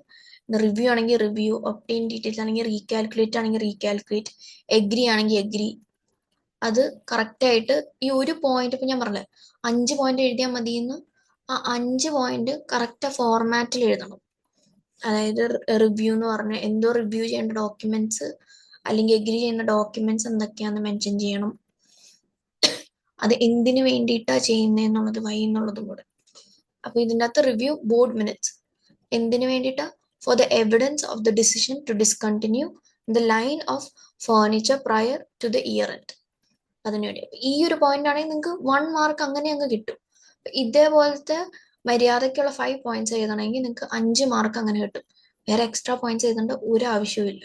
റിവ്യൂ ആണെങ്കിൽ റിവ്യൂ, ഒബ്റ്റെയിൻ ഡീറ്റെയിൽസ് ആണെങ്കിൽ റീകാൽക്കുലേറ്റ് ആണെങ്കിൽ റീകാൽക്കുലേറ്റ്, എഗ്രി ആണെങ്കിൽ എഗ്രി. അത് കറക്റ്റായിട്ട് ഈ ഒരു പോയിന്റ് ഇപ്പം ഞാൻ പറഞ്ഞത് 5 പോയിന്റ് എഴുതിയാൽ മതിയെന്ന് ആ 5 പോയിന്റ് കറക്റ്റ് ഫോർമാറ്റിൽ എഴുതണം. അതായത് റിവ്യൂ എന്ന് പറഞ്ഞാൽ എന്തോ റിവ്യൂ ചെയ്യേണ്ട ഡോക്യുമെന്റ്സ് അല്ലെങ്കിൽ എഗ്രി ചെയ്യുന്ന ഡോക്യുമെന്റ്സ് എന്തൊക്കെയാണെന്ന് മെൻഷൻ ചെയ്യണം. അത് എന്തിനു വേണ്ടിയിട്ടാ ചെയ്യുന്നതെന്നുള്ളത് വൈ എന്നുള്ളതും കൂടെ. അപ്പൊ ഇതിൻ്റെ അകത്ത് റിവ്യൂ ബോർഡ് മിനിറ്റ്സ് എന്തിനു വേണ്ടിയിട്ടാ? For the evidence of the decision to discontinue the line of furniture prior to the year end. അതിനുവേണ്ടി ഈ ഒരു പോയിന്റ് ആണെങ്കിൽ നിങ്ങൾക്ക് 1 മാർക്ക് അങ്ങനെ അങ്ങ് കിട്ടും. ഇതേപോലത്തെ മര്യാദയ്ക്കുള്ള 5 പോയിന്റ്സ് എഴുതണമെങ്കിൽ നിങ്ങൾക്ക് 5 മാർക്ക് അങ്ങനെ കിട്ടും. വേറെ എക്സ്ട്രാ പോയിന്റ്സ് എഴുതേണ്ട ഒരു ആവശ്യവും.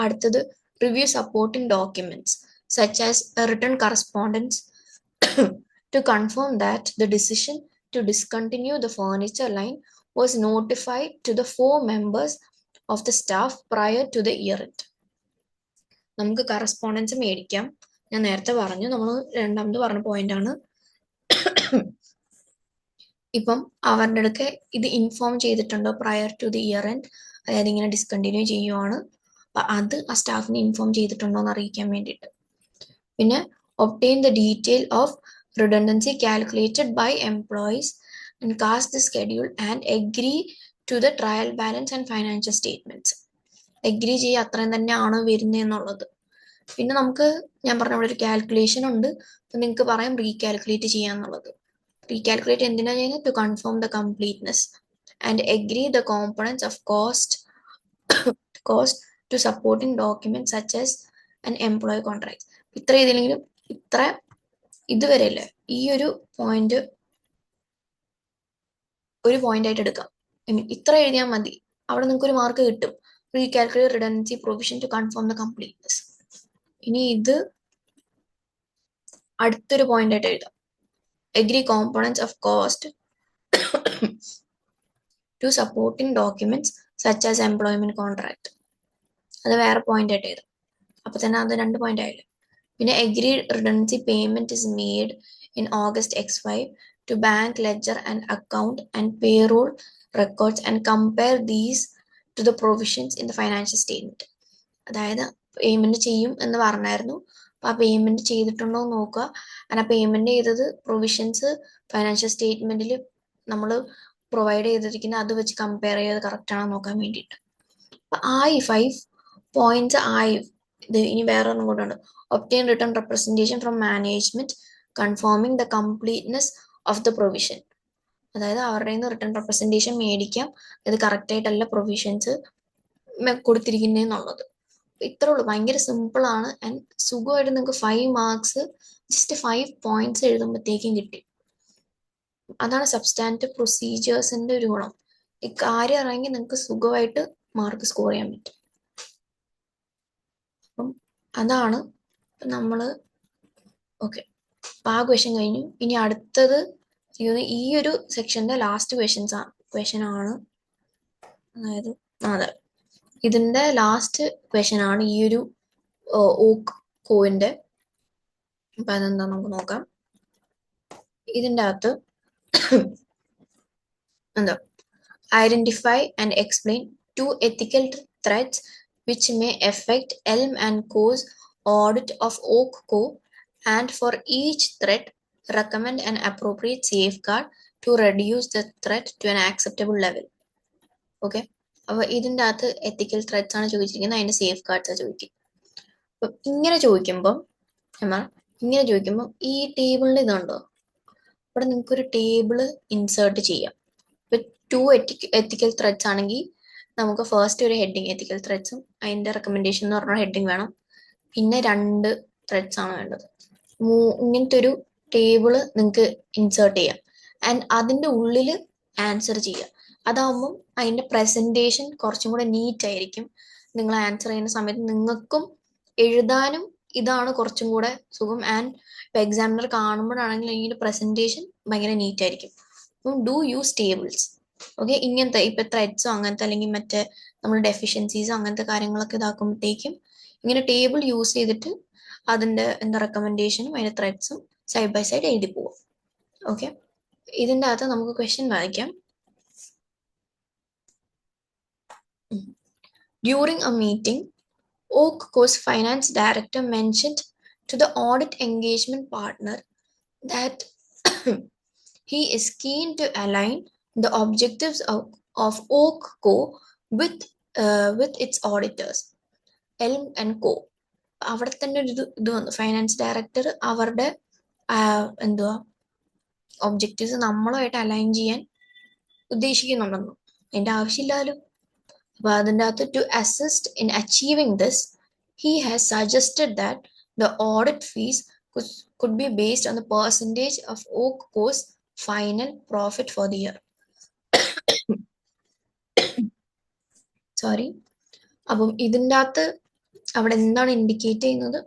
അടുത്തത് review supporting documents such as written correspondence to confirm that the decision to discontinue the furniture line was notified to the 4 members of the staff prior to the year end. നമുക്ക് correspondence മേടിക്കാം. ഞാൻ നേരത്തെ പറഞ്ഞു, നമ്മൾ രണ്ടാമത് പറഞ്ഞ point ആണ്. ഇപ്പം അവരുടെ അടുക്കെ ഇത് ഇൻഫോം ചെയ്തിട്ടുണ്ടോ prior to the year end, അതായത് ഇങ്ങനെ ഡിസ്കണ്ടിന്യൂ ചെയ്യുവാണ്, അപ്പൊ അത് ആ സ്റ്റാഫിനെ ഇൻഫോം ചെയ്തിട്ടുണ്ടോ എന്ന് അറിയിക്കാൻ വേണ്ടിയിട്ട്. പിന്നെ obtain the detail of redundancy calculated by employees and cast the schedule and agree to the trial balance and financial statements. Agree ചെയ്യുക അത്രയും തന്നെയാണോ വരുന്നത് എന്നുള്ളത്. പിന്നെ നമുക്ക് ഞാൻ പറഞ്ഞ ഇവിടെ ഒരു കാൽക്കുലേഷൻ ഉണ്ട്. അപ്പം നിങ്ങൾക്ക് പറയാം റീകാൽക്കുലേറ്റ് ചെയ്യാന്നുള്ളത്. റീകാൽക്കുലേറ്റ് എന്തിനാ ചെയ്യുന്നത്? To confirm the completeness and agree the components of cost to supporting document such as an employee contract. ഇത്ര ചെയ്തില്ലെങ്കിലും ഇത്ര ഇതുവരെ അല്ലേ ഈ ഒരു പോയിന്റ് ഒരു പോയിന്റ് ആയിട്ട് എടുക്കാം. ഐ മീൻ ഇത്ര എഴുതിയാൽ മതി, അവിടെ നിങ്ങൾക്ക് ഒരു മാർക്ക് കിട്ടും. Recalculate redundancy provision to confirm the completeness. ഇനി ഇത് അടുത്തൊരു പോയിന്റ് ആയിട്ട് എഴുതാം. Agree components of cost to supporting documents such as employment contract. അത് വേറെ പോയിന്റ് ആയിട്ട് എഴുതാം. അപ്പൊ തന്നെ അത് 2 പോയിന്റ് ആയില്ലേ. പിന്നെ agree redundancy payment is made in August X5 to bank ledger and account and payroll records and compare these to the provisions in the financial statement. അതായത് പേയ്മെന്റ് ചെയ്യും എന്ന് പറഞ്ഞായിരുന്നു. അപ്പൊ ആ പേയ്മെന്റ് ചെയ്തിട്ടുണ്ടോ എന്ന് നോക്കുക. ആ പേയ്മെന്റ് ചെയ്തത് പ്രൊവിഷൻസ് ഫൈനാൻഷ്യൽ സ്റ്റേറ്റ്മെന്റിൽ നമ്മൾ പ്രൊവൈഡ് ചെയ്തിരിക്കുന്ന അത് വെച്ച് കമ്പയർ ചെയ്ത് കറക്റ്റ് ആണോ നോക്കാൻ വേണ്ടിയിട്ട്. അപ്പൊ 5 പോയിന്റ്സ് ഇത് ഇനി വേറെ ഒന്നും കൂടെ ഉണ്ട്. obtain written representation from management confirming the completeness of the provision. അതായത് അവരുടെ നിന്ന് റിട്ടേൺ റെപ്രസെന്റേഷൻ മേടിക്കാം, ഇത് കറക്റ്റ് ആയിട്ടല്ല പ്രൊവിഷൻസ് കൊടുത്തിരിക്കുന്നതെന്നുള്ളത്. ഇത്രേ ഉള്ളൂ, ഭയങ്കര സിമ്പിൾ ആണ്. ആൻഡ് സുഖമായിട്ട് നിങ്ങൾക്ക് 5 മാർക്സ് ജസ്റ്റ് 5 പോയിന്റ്സ് എഴുതുമ്പോഴത്തേക്കും കിട്ടി. അതാണ് സബ്സ്റ്റാൻറ്റീവ് പ്രൊസീജിയേഴ്സിന്റെ ഒരു ഗുണം. ഈ കാര്യം അറിയാമെങ്കിൽ നിങ്ങൾക്ക് സുഖമായിട്ട് മാർക്ക് സ്കോർ ചെയ്യാൻ പറ്റും. അപ്പം അതാണ് നമ്മള് ഓക്കെ. അപ്പൊ ആ ക്വസ്റ്റ്യൻ കഴിഞ്ഞു. ഇനി അടുത്തത് ഈ ഒരു സെക്ഷന്റെ ലാസ്റ്റ് ക്വസ്റ്റ്യൻ ആണ്. അതായത് അതെ, ഇതിന്റെ ലാസ്റ്റ് ക്വസ്റ്റ്യൻ ആണ് ഈ ഒരു ഓക്ക് കോയിന്റെ. അപ്പൊ അതെന്താ നമുക്ക് നോക്കാം. ഇതിന്റെ അകത്ത് എന്താ identify and explain 2 ethical threats which may affect Elm and Co.'s audit of Oak Co. and for each threat recommend an appropriate safeguard to reduce the threat to an acceptable level. Okay, അപ്പൊ ഇതിൻ്റെ അകത്ത് എത്തിക്കൽ threats ആണ് ചോദിച്ചിരിക്കുന്നത്, അതിന്റെ safe guards ചോദിക്കും. അപ്പൊ ഇങ്ങനെ ചോദിക്കുമ്പോൾ ഈ ടേബിളിൽ ഇതുണ്ടോ, ഇവിടെ നിങ്ങൾക്ക് ഒരു ടേബിള് ഇൻസേർട്ട് ചെയ്യാം. ഇപ്പൊ 2 ethical threats ആണെങ്കിൽ നമുക്ക് ഫസ്റ്റ് ഒരു ഹെഡിങ് എത്തിക്കൽ ത്രെറ്റ്സും അതിന്റെ റെക്കമെൻഡേഷൻ എന്ന് പറഞ്ഞ ഹെഡിങ് വേണം. പിന്നെ 2 ത്രെഡ്സ് ആണ് വേണ്ടത്. ഇങ്ങനത്തെ ഒരു ടേബിള് നിങ്ങൾക്ക് ഇൻസേർട്ട് ചെയ്യാം ആൻഡ് അതിൻ്റെ ഉള്ളിൽ ആൻസർ ചെയ്യുക. അതാവുമ്പം അതിൻ്റെ പ്രസൻറ്റേഷൻ കുറച്ചും കൂടെ നീറ്റ് ആയിരിക്കും. നിങ്ങൾ ആൻസർ ചെയ്യുന്ന സമയത്ത് നിങ്ങൾക്കും എഴുതാനും ഇതാണ് കുറച്ചും കൂടെ സുഖം. ആൻഡ് ഇപ്പോൾ എക്സാമിനർ കാണുമ്പോഴാണെങ്കിൽ അതിൻ്റെ പ്രസൻറ്റേഷൻ ഭയങ്കര നീറ്റ് ആയിരിക്കും. അപ്പം ഡു യൂസ് ടേബിൾസ്. ഓക്കെ, ഇങ്ങനത്തെ ഇപ്പം ത്രെഡ്സോ അങ്ങനത്തെ അല്ലെങ്കിൽ മറ്റേ നമ്മൾ ഡെഫിഷ്യൻസീസോ അങ്ങനത്തെ കാര്യങ്ങളൊക്കെ ഇതാക്കുമ്പോഴത്തേക്കും ഇങ്ങനെ ടേബിൾ യൂസ് ചെയ്തിട്ട് അതിൻ്റെ എന്താ റെക്കമെൻഡേഷനും അതിൻ്റെ ത്രെഡ്സും സൈഡ് ബൈ സൈഡ് എഴുതി പോവാം. ഓക്കെ, ഇതിൻ്റെ അകത്ത് നമുക്ക് ക്വസ്റ്റ്യൻ വായിക്കാം. During a meeting, Oak Coast Finance Director mentioned to the audit engagement partner that he is keen to align the objectives of Oak Co with its auditors, Elm and Co. അവിടെ തന്നെ ഒരു ഇത് വന്നു. Finance director അവരുടെ എന്തുവാ objectives നമ്മളുമായിട്ട് align ചെയ്യാൻ ഉദ്ദേശിക്കുന്നുണ്ടെന്നു. അതിൻ്റെ ആവശ്യമില്ലല്ലോ. അപ്പോൾ അതിൻ്റെ അകത്ത് to assist in achieving this he has suggested that the audit fees could be based on the percentage of Oak Co's final profit for the year. Sorry. അപ്പം ഇതിൻ്റെ അകത്ത് അവിടെ എന്താണ് ഇൻഡിക്കേറ്റ് ചെയ്യുന്നത്?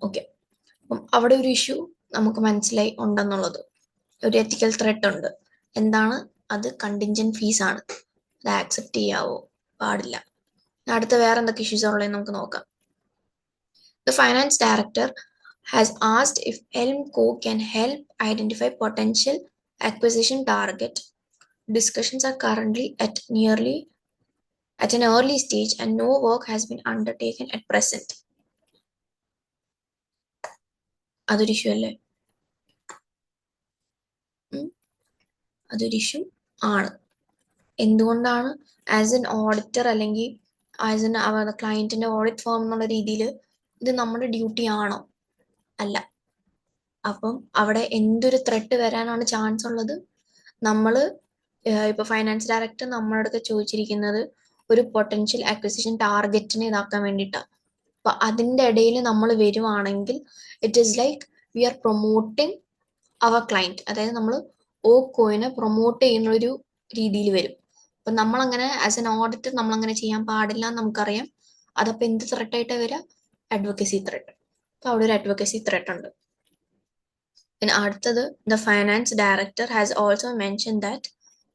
ഓക്കെ, അപ്പം അവിടെ ഒരു ഇഷ്യൂ നമുക്ക് മനസ്സിലായി ഉണ്ടെന്നുള്ളത്. ഒരു എത്തിക്കൽ ത്രെട്ട് ഉണ്ട്. എന്താണ് അത്? കണ്ടിൻജന്റ് ഫീസ് ആണ്. അത് ആക്സെപ്റ്റ് ചെയ്യാവോ? പാടില്ല. അടുത്ത വേറെ എന്തൊക്കെ ഇഷ്യൂസ് ഉള്ളതെന്ന് നമുക്ക് നോക്കാം. The finance director has asked if Elm Co can help identify potential acquisition target. Discussions are currently at an early stage and no work has been undertaken at present. അതൊരു issue അല്ലേ? അതൊരു issue ആണ്. എന്തുകൊണ്ടാണ്? As an auditor അല്ലെങ്കിൽ as an ക്ലയന്റിന്റെ audit form എന്നുള്ള രീതിയിൽ ഇത് നമ്മുടെ ഡ്യൂട്ടി ആണോ? അല്ല. അപ്പം അവിടെ എന്തൊരു ത്രെട്ട് വരാനാണ് ചാൻസ് ഉള്ളത്? നമ്മൾ ഇപ്പൊ ഫൈനാൻസ് ഡയറക്ടർ നമ്മുടെ അടുത്ത് ചോദിച്ചിരിക്കുന്നത് ഒരു പൊട്ടൻഷ്യൽ അക്വിസിഷൻ ടാർഗറ്റിനെ ഇതാക്കാൻ വേണ്ടിയിട്ടാണ്. അപ്പൊ അതിൻ്റെ ഇടയിൽ നമ്മൾ വരുവാണെങ്കിൽ it is like we are promoting our client. അതായത് നമ്മൾ ഓക്കോയിനെ പ്രൊമോട്ട് ചെയ്യുന്ന ഒരു രീതിയിൽ വരും. അപ്പൊ നമ്മളങ്ങനെ ആസ് എൻ ഓഡിറ്റർ നമ്മളങ്ങനെ ചെയ്യാൻ പാടില്ല എന്ന് നമുക്കറിയാം. അതപ്പോൾ എന്ത് ത്രെട്ടായിട്ടാണ് വരിക? Advocacy threat. അപ്പൊ അവിടെ ഒരു അഡ്വക്കസി ത്രെട്ട് ഉണ്ട്. പിന്നെ അടുത്തത്, the finance director has also mention that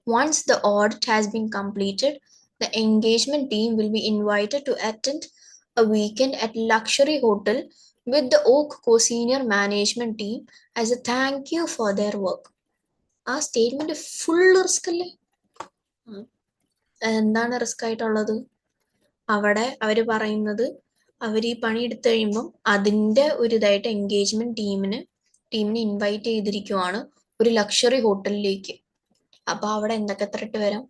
once the audit has been completed, the engagement team will be invited to attend a weekend at luxury hotel with the Oak Co senior management team as a thank you for their work. ആ statement full risk അല്ലേ? എന്താണ് risk ആയിട്ടുള്ളത്? അവിടെ അവർ പറയുന്നത് അവർ ഈ പണി എടുത്തു കഴിയുമ്പം അതിൻ്റെ ഒരു ഇതായിട്ട് എൻഗേജ്മെന്റ് ടീമിനെ ഇൻവൈറ്റ് ചെയ്തിരിക്കുവാണ് ഒരു ലക്ഷറി ഹോട്ടലിലേക്ക്. അപ്പൊ അവിടെ എന്തൊക്കെ ത്രെട്ട് വരാം?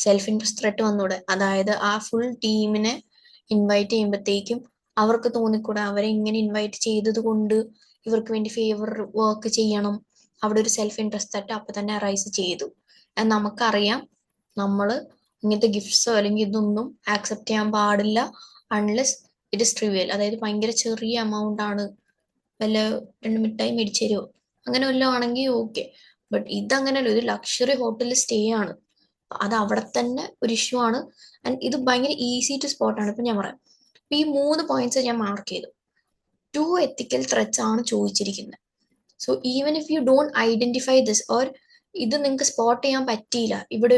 സെൽഫ് ഇൻട്രസ്റ്റ് ത്രെട്ട് വന്നൂടെ? അതായത് ആ ഫുൾ ടീമിനെ ഇൻവൈറ്റ് ചെയ്യുമ്പോഴത്തേക്കും അവർക്ക് തോന്നിക്കൂടെ അവരെ ഇങ്ങനെ ഇൻവൈറ്റ് ചെയ്തത് കൊണ്ട് ഇവർക്ക് വേണ്ടി ഫേവർ വർക്ക് ചെയ്യണം. അവിടെ ഒരു സെൽഫ് ഇൻട്രസ്റ്റ് ത്രെട്ട് അപ്പൊ തന്നെ അറൈസ് ചെയ്തു. നമുക്കറിയാം നമ്മൾ ഇങ്ങനത്തെ ഗിഫ്റ്റ്സോ അല്ലെങ്കിൽ ഇതൊന്നും ആക്സെപ്റ്റ് ചെയ്യാൻ പാടില്ല അൺലെസ് ഇറ്റ് ഇസ് ട്രിവിയൽ. അതായത് ഭയങ്കര ചെറിയ എമൗണ്ട് ആണ്, വല്ല 2 മിഠായി മേടിച്ചു തരുമോ അങ്ങനെ വല്ലതും ആണെങ്കിൽ ഓക്കെ. ബട്ട് ഇതങ്ങനെയല്ല, ഒരു ലക്ഷറി ഹോട്ടലിൽ സ്റ്റേ ആണ്. അത് അവിടെ തന്നെ ഒരു ഇഷ്യൂ ആണ്. ആൻഡ് ഇത് ഭയങ്കര ഈസി ടു സ്പോട്ടാണ്. ഇപ്പൊ ഞാൻ പറയാം, ഇപ്പൊ ഈ 3 പോയിന്റ്സ് ഞാൻ മാർക്ക് ചെയ്തു. 2 എത്തിക്കൽ ത്രെറ്റ്സ് ആണ് ചോദിച്ചിരിക്കുന്നത്. So even if you don't identify this or ഇത് നിങ്ങൾക്ക് സ്പോട്ട് ചെയ്യാൻ പറ്റിയില്ല, ഇവിടെ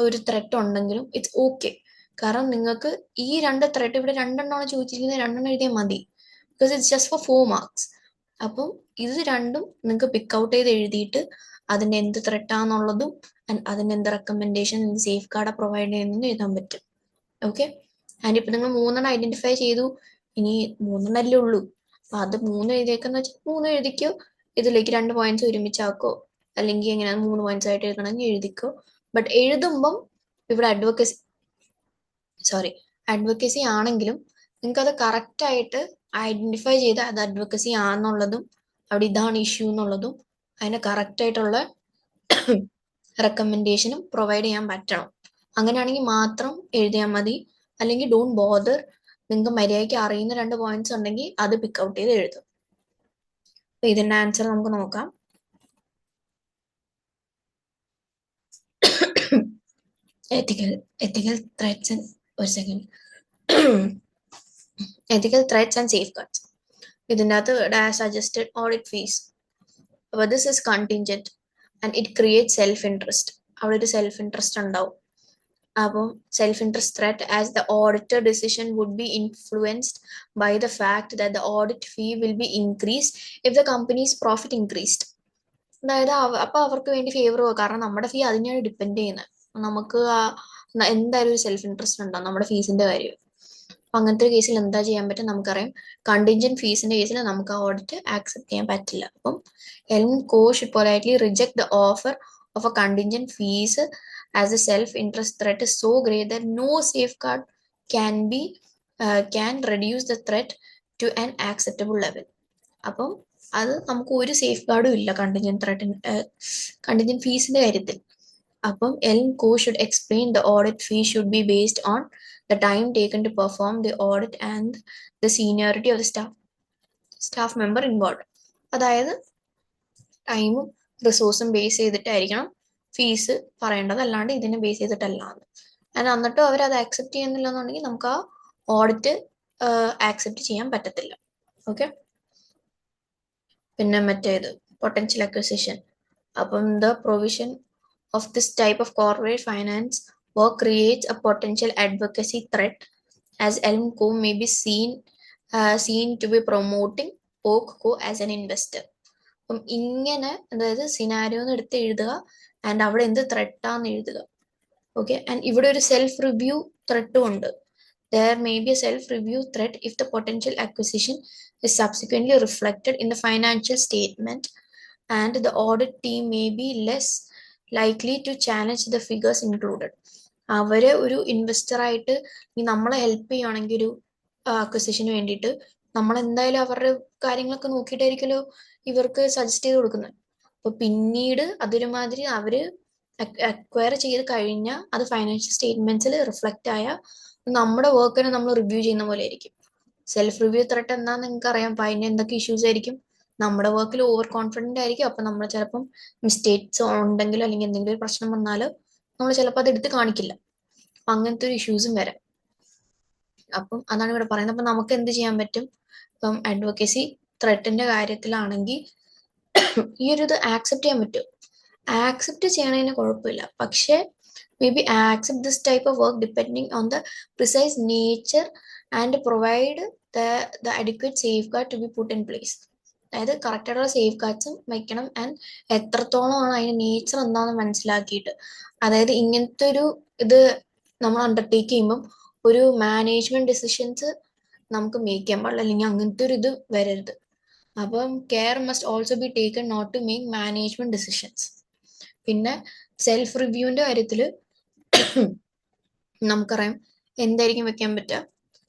ഒരു ത്രെറ്റ് ഉണ്ടെങ്കിലും ഇറ്റ്സ് ഓക്കെ. കാരണം നിങ്ങൾക്ക് ഈ 2 ത്രെറ്റ് ഇവിടെ 2 എണ്ണമാണ് ചോദിച്ചിരിക്കുന്നത്, 2 എണ്ണം എഴുതിയാൽ മതി. Because it's just for 4 marks. അപ്പം ഇത് രണ്ടും നിങ്ങൾക്ക് പിക്ക് ഔട്ട് ചെയ്ത് എഴുതിയിട്ട് അതിന്റെ എന്ത് ത്രെട്ടാന്നുള്ളതും അതിന്റെ എന്ത് റെക്കമെൻഡേഷൻ സേഫ് ഗാർഡ് പ്രൊവൈഡ് ചെയ്യുന്നതെന്ന് എഴുതാൻ പറ്റും. ഓക്കെ, ആൻഡ് ഇപ്പൊ നിങ്ങൾ 3 ഐഡന്റിഫൈ ചെയ്തു, ഇനി 3 ഉള്ളൂ. അപ്പൊ അത് 3 എഴുതിയേക്കെന്ന് വെച്ചാൽ 3 എഴുതിക്കോ, ഇതിലേക്ക് 2 പോയിന്റ്സ് ഒരുമിച്ചാക്കോ, അല്ലെങ്കിൽ എങ്ങനെയാണ് 3 പോയിന്റ്സ് ആയിട്ട് എഴുതണമെങ്കിൽ എഴുതിക്കോ. ബട്ട് എഴുതുമ്പം ഇവിടെ അഡ്വക്കസി ആണെങ്കിലും നിങ്ങൾക്ക് അത് കറക്റ്റ് ആയിട്ട് ഐഡന്റിഫൈ ചെയ്ത് അത് അഡ്വക്കസി ആണെന്നുള്ളതും അവിടെ ഇതാണ് ഇഷ്യൂ എന്നുള്ളതും അതിന് കറക്റ്റ് ആയിട്ടുള്ള റെക്കമെൻഡേഷനും പ്രൊവൈഡ് ചെയ്യാൻ പറ്റണം. അങ്ങനെയാണെങ്കിൽ മാത്രം എഴുതിയാൽ മതി. അല്ലെങ്കിൽ ഡോണ്ട് ബോദർ. നിങ്ങൾക്ക് മര്യാദയ്ക്ക് അറിയുന്ന 2 പോയിന്റ്സ് ഉണ്ടെങ്കിൽ അത് പിക്ക് ഔട്ട് ചെയ്ത് എഴുതും. അപ്പൊ ഇതിന്റെ ആൻസർ നമുക്ക് നോക്കാം. ethical threats and ഒരു second ethical threats and safeguards. ഇതിൻ്റെ അകത്ത് suggested audit fees. അപ്പോൾ this is contingent and it creates self interest. അവിടെ ഒരു സെൽഫ് ഇൻട്രസ്റ്റ് ഉണ്ടാവും. അപ്പം self interest threat as the auditor decision would be influenced by the fact that the audit fee will be increased if the companies profit increased. അതായത് അപ്പൊ അവർക്ക് വേണ്ടി favour പോകും. കാരണം നമ്മുടെ ഫീ അതിനെയാണ് ഡിപ്പെൻഡ് ചെയ്യുന്നത്. നമുക്ക് എന്തായാലും ഒരു സെൽഫ് ഇൻട്രസ്റ്റ് ഉണ്ടാവും നമ്മുടെ ഫീസിന്റെ കാര്യം. അപ്പൊ അങ്ങനത്തെ ഒരു കേസിൽ എന്താ ചെയ്യാൻ പറ്റും നമുക്കറിയാം. കണ്ടിൻജന്റ് ഫീസിന്റെ കേസിൽ നമുക്ക് ആ ഓഡിറ്റ് ആക്സെപ്റ്റ് ചെയ്യാൻ പറ്റില്ല. അപ്പം Elm Co should politely reject the offer of a contingent fee as the self-interest threat is so great that no safeguard can reduce the threat to an acceptable level. അപ്പം അത് നമുക്ക് ഒരു safe ഗാർഡും ഇല്ല contingent ഫീസിന്റെ കാര്യത്തിൽ. അപ്പം Elm Co should explain the audit fee should be based on the time taken to perform the audit and the seniority of the staff member involved. അതായത് ടൈമും റിസോഴ്സും base ചെയ്തിട്ടായിരിക്കണം fees പറയേണ്ടത്, അല്ലാണ്ട് ഇതിനെ ബേസ് ചെയ്തിട്ടല്ലാന്ന്. എന്നിട്ടും അവരത് ആക്സെപ്റ്റ് ചെയ്യുന്നില്ല എന്നുണ്ടെങ്കിൽ നമുക്ക് ആ ഓഡിറ്റ് ആക്സെപ്റ്റ് ചെയ്യാൻ പറ്റത്തില്ല. ഓക്കെ. പിന്നെ മറ്റേത് പൊട്ടൻഷ്യൽ അക്വിസിഷൻ. അപ്പം the provision of this type of corporate finance work creates a potential advocacy threat as Elm Co may be seen to be promoting Oak Co as an investor. അപ്പം ഇങ്ങനെ അതായത് scenario എടുത്ത് എഴുതുക and അവിടെ എന്ത് ത്രെട്ടാന്ന് എഴുതുക. Okay. And ഇവിടെ ഒരു സെൽഫ് റിവ്യൂ ത്രെട്ടും ഉണ്ട്. There may be a self-review threat if the potential acquisition is subsequently reflected in the financial statement and the audit team may be less likely to challenge the figures included. അവരെ ഒരു ഇൻവെസ്റ്ററായിട്ട് നമ്മളെ help ചെയ്യുകയാണെങ്കിൽ ഒരു അക്വസിഷന് വേണ്ടിയിട്ട് നമ്മൾ എന്തായാലും അവരുടെ കാര്യങ്ങളൊക്കെ നോക്കിയിട്ടായിരിക്കുമല്ലോ ഇവർക്ക് സജസ്റ്റ് ചെയ്ത് കൊടുക്കുന്നത്. അപ്പൊ പിന്നീട് അതൊരുമാതിരി അവര് അക്വയർ ചെയ്ത് കഴിഞ്ഞാൽ അത് ഫൈനാൻഷ്യൽ സ്റ്റേറ്റ്മെന്റ്സിൽ റിഫ്ലക്റ്റ് ആയ നമ്മുടെ വർക്കിനെ നമ്മൾ റിവ്യൂ ചെയ്യുന്ന പോലെ ആയിരിക്കും. സെൽഫ് റിവ്യൂ ത്രെട്ട് എന്താന്ന് നിങ്ങൾക്ക് അറിയാം. അപ്പൊ അതിന് എന്തൊക്കെ ഇഷ്യൂസ് ആയിരിക്കും? നമ്മുടെ വർക്കിൽ ഓവർ കോൺഫിഡന്റ് ആയിരിക്കും. അപ്പൊ നമ്മൾ ചിലപ്പം മിസ്റ്റേക്സ് ഉണ്ടെങ്കിലോ അല്ലെങ്കിൽ എന്തെങ്കിലും ഒരു പ്രശ്നം വന്നാലോ നമ്മൾ ചിലപ്പോൾ അത് എടുത്ത് കാണിക്കില്ല. അങ്ങനത്തെ ഒരു ഇഷ്യൂസും വരാം. അപ്പം അതാണ് ഇവിടെ പറയുന്നത്. അപ്പൊ നമുക്ക് എന്ത് ചെയ്യാൻ പറ്റും? ഇപ്പം അഡ്വക്കസി ത്രെട്ടിന്റെ കാര്യത്തിലാണെങ്കിൽ ഈ ഒരു ഇത് ആക്സെപ്റ്റ് ചെയ്യാൻ പറ്റും. ആക്സെപ്റ്റ് ചെയ്യണതിന് കുഴപ്പമില്ല. പക്ഷെ may be accept this type of work depending on the precise nature and provide the adequate safeguard to be put in place. അതായത് കറക്റ്റ് ആയിട്ടുള്ള സേഫ് ഗാർഡ്സും വെക്കണം ആൻഡ് എത്രത്തോളമാണ് അതിന്റെ നേച്ചർ എന്താണെന്ന് മനസ്സിലാക്കിയിട്ട്. അതായത് ഇങ്ങനത്തെ ഒരു ഇത് നമ്മൾ അണ്ടർടേക്ക് ചെയ്യുമ്പം ഒരു മാനേജ്മെന്റ് ഡിസിഷൻസ് നമുക്ക് മേക്ക് ചെയ്യാൻ പാടില്ല, അല്ലെങ്കിൽ അങ്ങനത്തെ ഒരു ഇത് വരരുത്. അപ്പം care must also be taken not to make management decisions. പിന്നെ സെൽഫ് റിവ്യൂവിന്റെ കാര്യത്തിൽ നമുക്കറിയാം എന്തായിരിക്കും വെക്കാൻ പറ്റുക.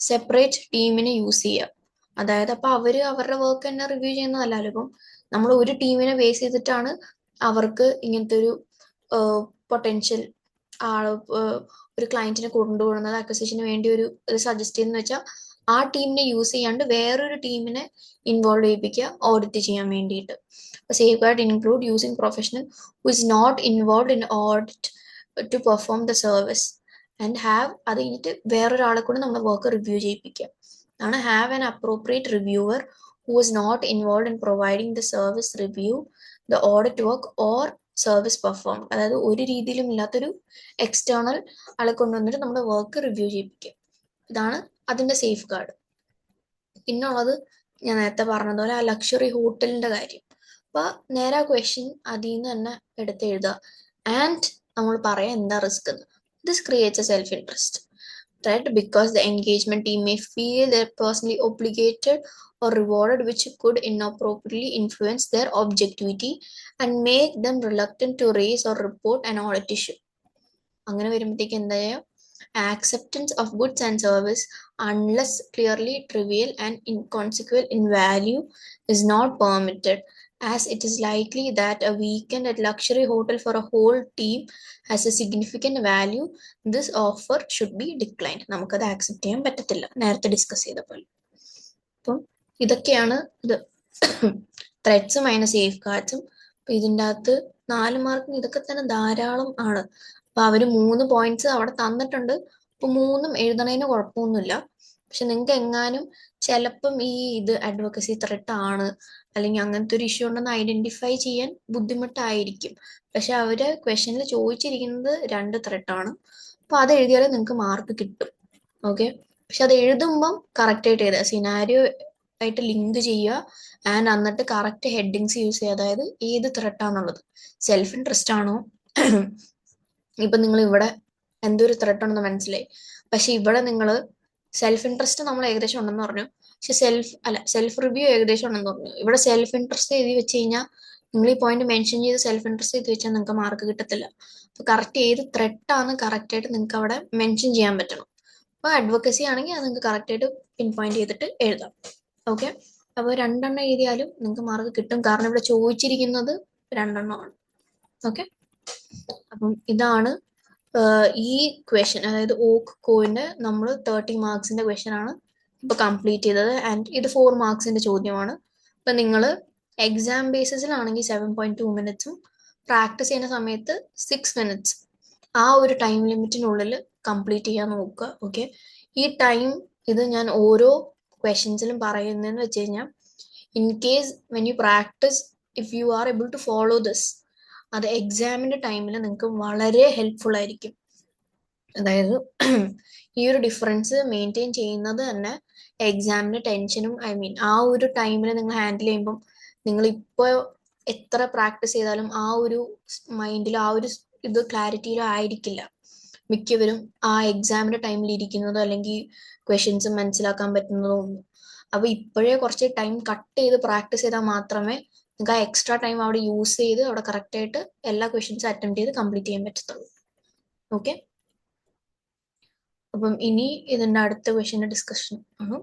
സെപ്പറേറ്റ് ടീമിനെ യൂസ് ചെയ്യുക. അതായത് അപ്പൊ അവര് അവരുടെ വർക്ക് തന്നെ റിവ്യൂ ചെയ്യുന്നതല്ലല്ലോ. ഇപ്പം നമ്മൾ ഒരു ടീമിനെ ബേസ് ചെയ്തിട്ടാണ് അവർക്ക് ഇങ്ങനത്തെ ഒരു പൊട്ടൻഷ്യൽ ഒരു ക്ലയന്റിനെ കൊണ്ടുപോകുന്നത്, അക്വസിഷന് വേണ്ടി ഒരു സജസ്റ്റ് ചെയ്യുന്ന വെച്ചാൽ ആ ടീമിനെ യൂസ് ചെയ്യാണ്ട് വേറൊരു ടീമിനെ ഇൻവോൾവ് ചെയ്യിപ്പിക്കുക ഓഡിറ്റ് ചെയ്യാൻ വേണ്ടിയിട്ട്. Safeguard include using professional who is not involve in audit to perform the service and have അത് കഴിഞ്ഞിട്ട് വേറൊരാളെ കൂടെ നമ്മുടെ വർക്ക് റിവ്യൂ ചെയ്യിപ്പിക്കുക. അതാണ് have an appropriate reviewer who is not involve in providing the service review the audit work or service perform. അതായത് ഒരു രീതിയിലും ഇല്ലാത്തൊരു എക്സ്റ്റേണൽ ആളെ കൊണ്ടുവന്നിട്ട് നമ്മുടെ വർക്ക് റിവ്യൂ ചെയ്യിപ്പിക്കുക. ഇതാണ് അതിന്റെ സേഫ് ഗാർഡ്. പിന്നുള്ളത് ഞാൻ നേരത്തെ പറഞ്ഞതുപോലെ ആ ലക്ഷറി ഹോട്ടലിന്റെ കാര്യം. അപ്പൊ നേരെ ആ ക്വസ്റ്റ്യൻ അതിൽ നിന്ന് തന്നെ എടുത്ത് എഴുതുക. ആൻഡ് നമ്മൾ പറയാം എന്താ റിസ്ക് എന്ന്. This creates A self interest threat because the engagement team may feel they're personally obligated or rewarded, which could inappropriately influence their objectivity and make them reluctant to raise or report an audit issue. അങ്ങനെ വരുമ്പോഴത്തേക്ക് എന്താ ചെയ്യുക? acceptance of goods and service unless clearly trivial and inconsequential in value is not permitted, as it is likely that a weekend at luxury hotel for a whole team has a significant value. This offer should be declined. നമുക്കത് accept ചെയ്യാൻ പറ്റത്തില്ല, നേരത്തെ discuss ചെയ്ത പോലെ. അപ്പം ഇതൊക്കെയാണ് ഇത് ത്രെഡ്സും അതിന് സേഫ് ഗാർഡ്സും. അപ്പൊ ഇതിൻ്റെ അകത്ത് 4 മാർക്കിന് ഇതൊക്കെ തന്നെ ധാരാളം ആണ്. അപ്പൊ അവര് 3 പോയിന്റ്സ് അവിടെ തന്നിട്ടുണ്ട്. അപ്പൊ 3ഉം എഴുതണതിന് കുഴപ്പമൊന്നുമില്ല. പക്ഷെ നിങ്ങൾക്ക് എങ്ങാനും ചിലപ്പം ഈ ഇത് അഡ്വക്കസി ത്രെട്ട് ആണ് അല്ലെങ്കിൽ അങ്ങനത്തെ ഒരു ഇഷ്യൂ ഉണ്ടെന്ന് ഐഡന്റിഫൈ ചെയ്യാൻ ബുദ്ധിമുട്ടായിരിക്കും. പക്ഷെ അവര് ക്വസ്റ്റനിൽ ചോദിച്ചിരിക്കുന്നത് 2 ത്രെട്ടാണ്. അപ്പൊ അത് എഴുതിയാലും നിങ്ങൾക്ക് മാർക്ക് കിട്ടും. ഓക്കെ, പക്ഷെ അത് എഴുതുമ്പം കറക്റ്റ് ആയിട്ട് എഴുതുക, സിനാരിയോ ആയിട്ട് ലിങ്ക് ചെയ്യുക ആൻഡ് എന്നിട്ട് കറക്റ്റ് ഹെഡിങ്സ് യൂസ് ചെയ്യുക. അതായത് ഏത് ത്രെട്ടാന്നുള്ളത്, സെൽഫ് ഇൻട്രസ്റ്റ് ആണോ, ഇപ്പൊ നിങ്ങൾ ഇവിടെ എന്തൊരു ത്രെട്ട് ഉണ്ടെന്ന് മനസ്സിലായി, പക്ഷെ ഇവിടെ നിങ്ങൾ സെൽഫ് ഇൻട്രസ്റ്റ് നമ്മൾ ഏകദേശം ഉണ്ടെന്ന് പറഞ്ഞു, പക്ഷെ സെൽഫ് റിവ്യൂ ഏകദേശം ഉണ്ടെന്ന് പറഞ്ഞു. ഇവിടെ സെൽഫ് ഇൻട്രസ്റ്റ് എഴുതി വെച്ച് കഴിഞ്ഞാൽ നിങ്ങൾ ഈ പോയിന്റ് മെൻഷൻ ചെയ്ത് സെൽഫ് ഇൻട്രസ്റ്റ് എഴുതി വെച്ചാൽ നിങ്ങൾക്ക് മാർക്ക് കിട്ടത്തില്ല. അപ്പൊ കറക്റ്റ് ഏത് ത്രെട്ടാണ് കറക്റ്റ് ആയിട്ട് നിങ്ങൾക്ക് അവിടെ മെൻഷൻ ചെയ്യാൻ പറ്റണം. അപ്പൊ അഡ്വക്കസി ആണെങ്കിൽ അത് നിങ്ങൾക്ക് കറക്റ്റ് ആയിട്ട് പിൻ പോയിന്റ് ചെയ്തിട്ട് എഴുതാം. ഓക്കെ, അപ്പൊ 2 എണ്ണം എഴുതിയാലും നിങ്ങൾക്ക് മാർക്ക് കിട്ടും, കാരണം ഇവിടെ ചോദിച്ചിരിക്കുന്നത് 2 എണ്ണമാണ്. ഓക്കെ, അപ്പം ഇതാണ് ഈ ക്വസ്റ്റ്യൻ, അതായത് ഓക്ക് കോയിന്റെ നമ്മൾ 30 മാർക്സിന്റെ ക്വസ്റ്റ്യൻ ആണ് ഇപ്പൊ കംപ്ലീറ്റ് ചെയ്തത്. ആൻഡ് ഇത് 4 മാർക്സിന്റെ ചോദ്യമാണ്. ഇപ്പൊ നിങ്ങൾ എക്സാം ബേസിസിലാണെങ്കിൽ 7.2 മിനിറ്റ്സും പ്രാക്ടീസ് ചെയ്യുന്ന സമയത്ത് 6 മിനിറ്റ്സ് ആ ഒരു ടൈം ലിമിറ്റിനുള്ളിൽ കംപ്ലീറ്റ് ചെയ്യാൻ നോക്കുക. ഓക്കെ, ഈ ടൈം ഇത് ഞാൻ ഓരോ ക്വസ്റ്റ്യൻസിലും പറയുന്നതെന്ന് വെച്ച് കഴിഞ്ഞാൽ, in case when you practise, if you are able to follow this, അത് എക്സാമിന്റെ ടൈമിൽ നിങ്ങൾക്ക് വളരെ ഹെൽപ്ഫുൾ ആയിരിക്കും. അതായത് ഈ ഒരു ഡിഫറൻസ് മെയിൻറ്റെയിൻ ചെയ്യുന്നത് തന്നെ എക്സാമിന്റെ ടെൻഷനും ആ ഒരു ടൈമിൽ നിങ്ങൾ ഹാൻഡിൽ ചെയ്യുമ്പം നിങ്ങൾ ഇപ്പോൾ എത്ര പ്രാക്ടീസ് ചെയ്താലും ആ ഒരു മൈൻഡിൽ ആ ഒരു ഇത് ക്ലാരിറ്റിയിലോ ആയിരിക്കില്ല മിക്കവരും ആ എക്സാമിന്റെ ടൈമിൽ ഇരിക്കുന്നതോ അല്ലെങ്കിൽ ക്വസ്റ്റ്യൻസ് മനസ്സിലാക്കാൻ പറ്റുന്നതോ ഒന്നും. അപ്പൊ ഇപ്പോഴേ കുറച്ച് ടൈം കട്ട് ചെയ്ത് പ്രാക്ടീസ് ചെയ്താൽ മാത്രമേ നിങ്ങൾക്ക് ആ എക്സ്ട്രാ ടൈം അവിടെ യൂസ് ചെയ്ത് അവിടെ കറക്റ്റ് ആയിട്ട് എല്ലാ ക്വസ്റ്റ്യൻസും അറ്റംപ്റ്റ് ചെയ്ത് കംപ്ലീറ്റ് ചെയ്യാൻ പറ്റത്തുള്ളൂ. ഓക്കെ, അപ്പം ഇനി ഇതിന്റെ അടുത്ത ക്വസ്റ്റ്യന്റെ ഡിസ്കഷൻ ആണ്.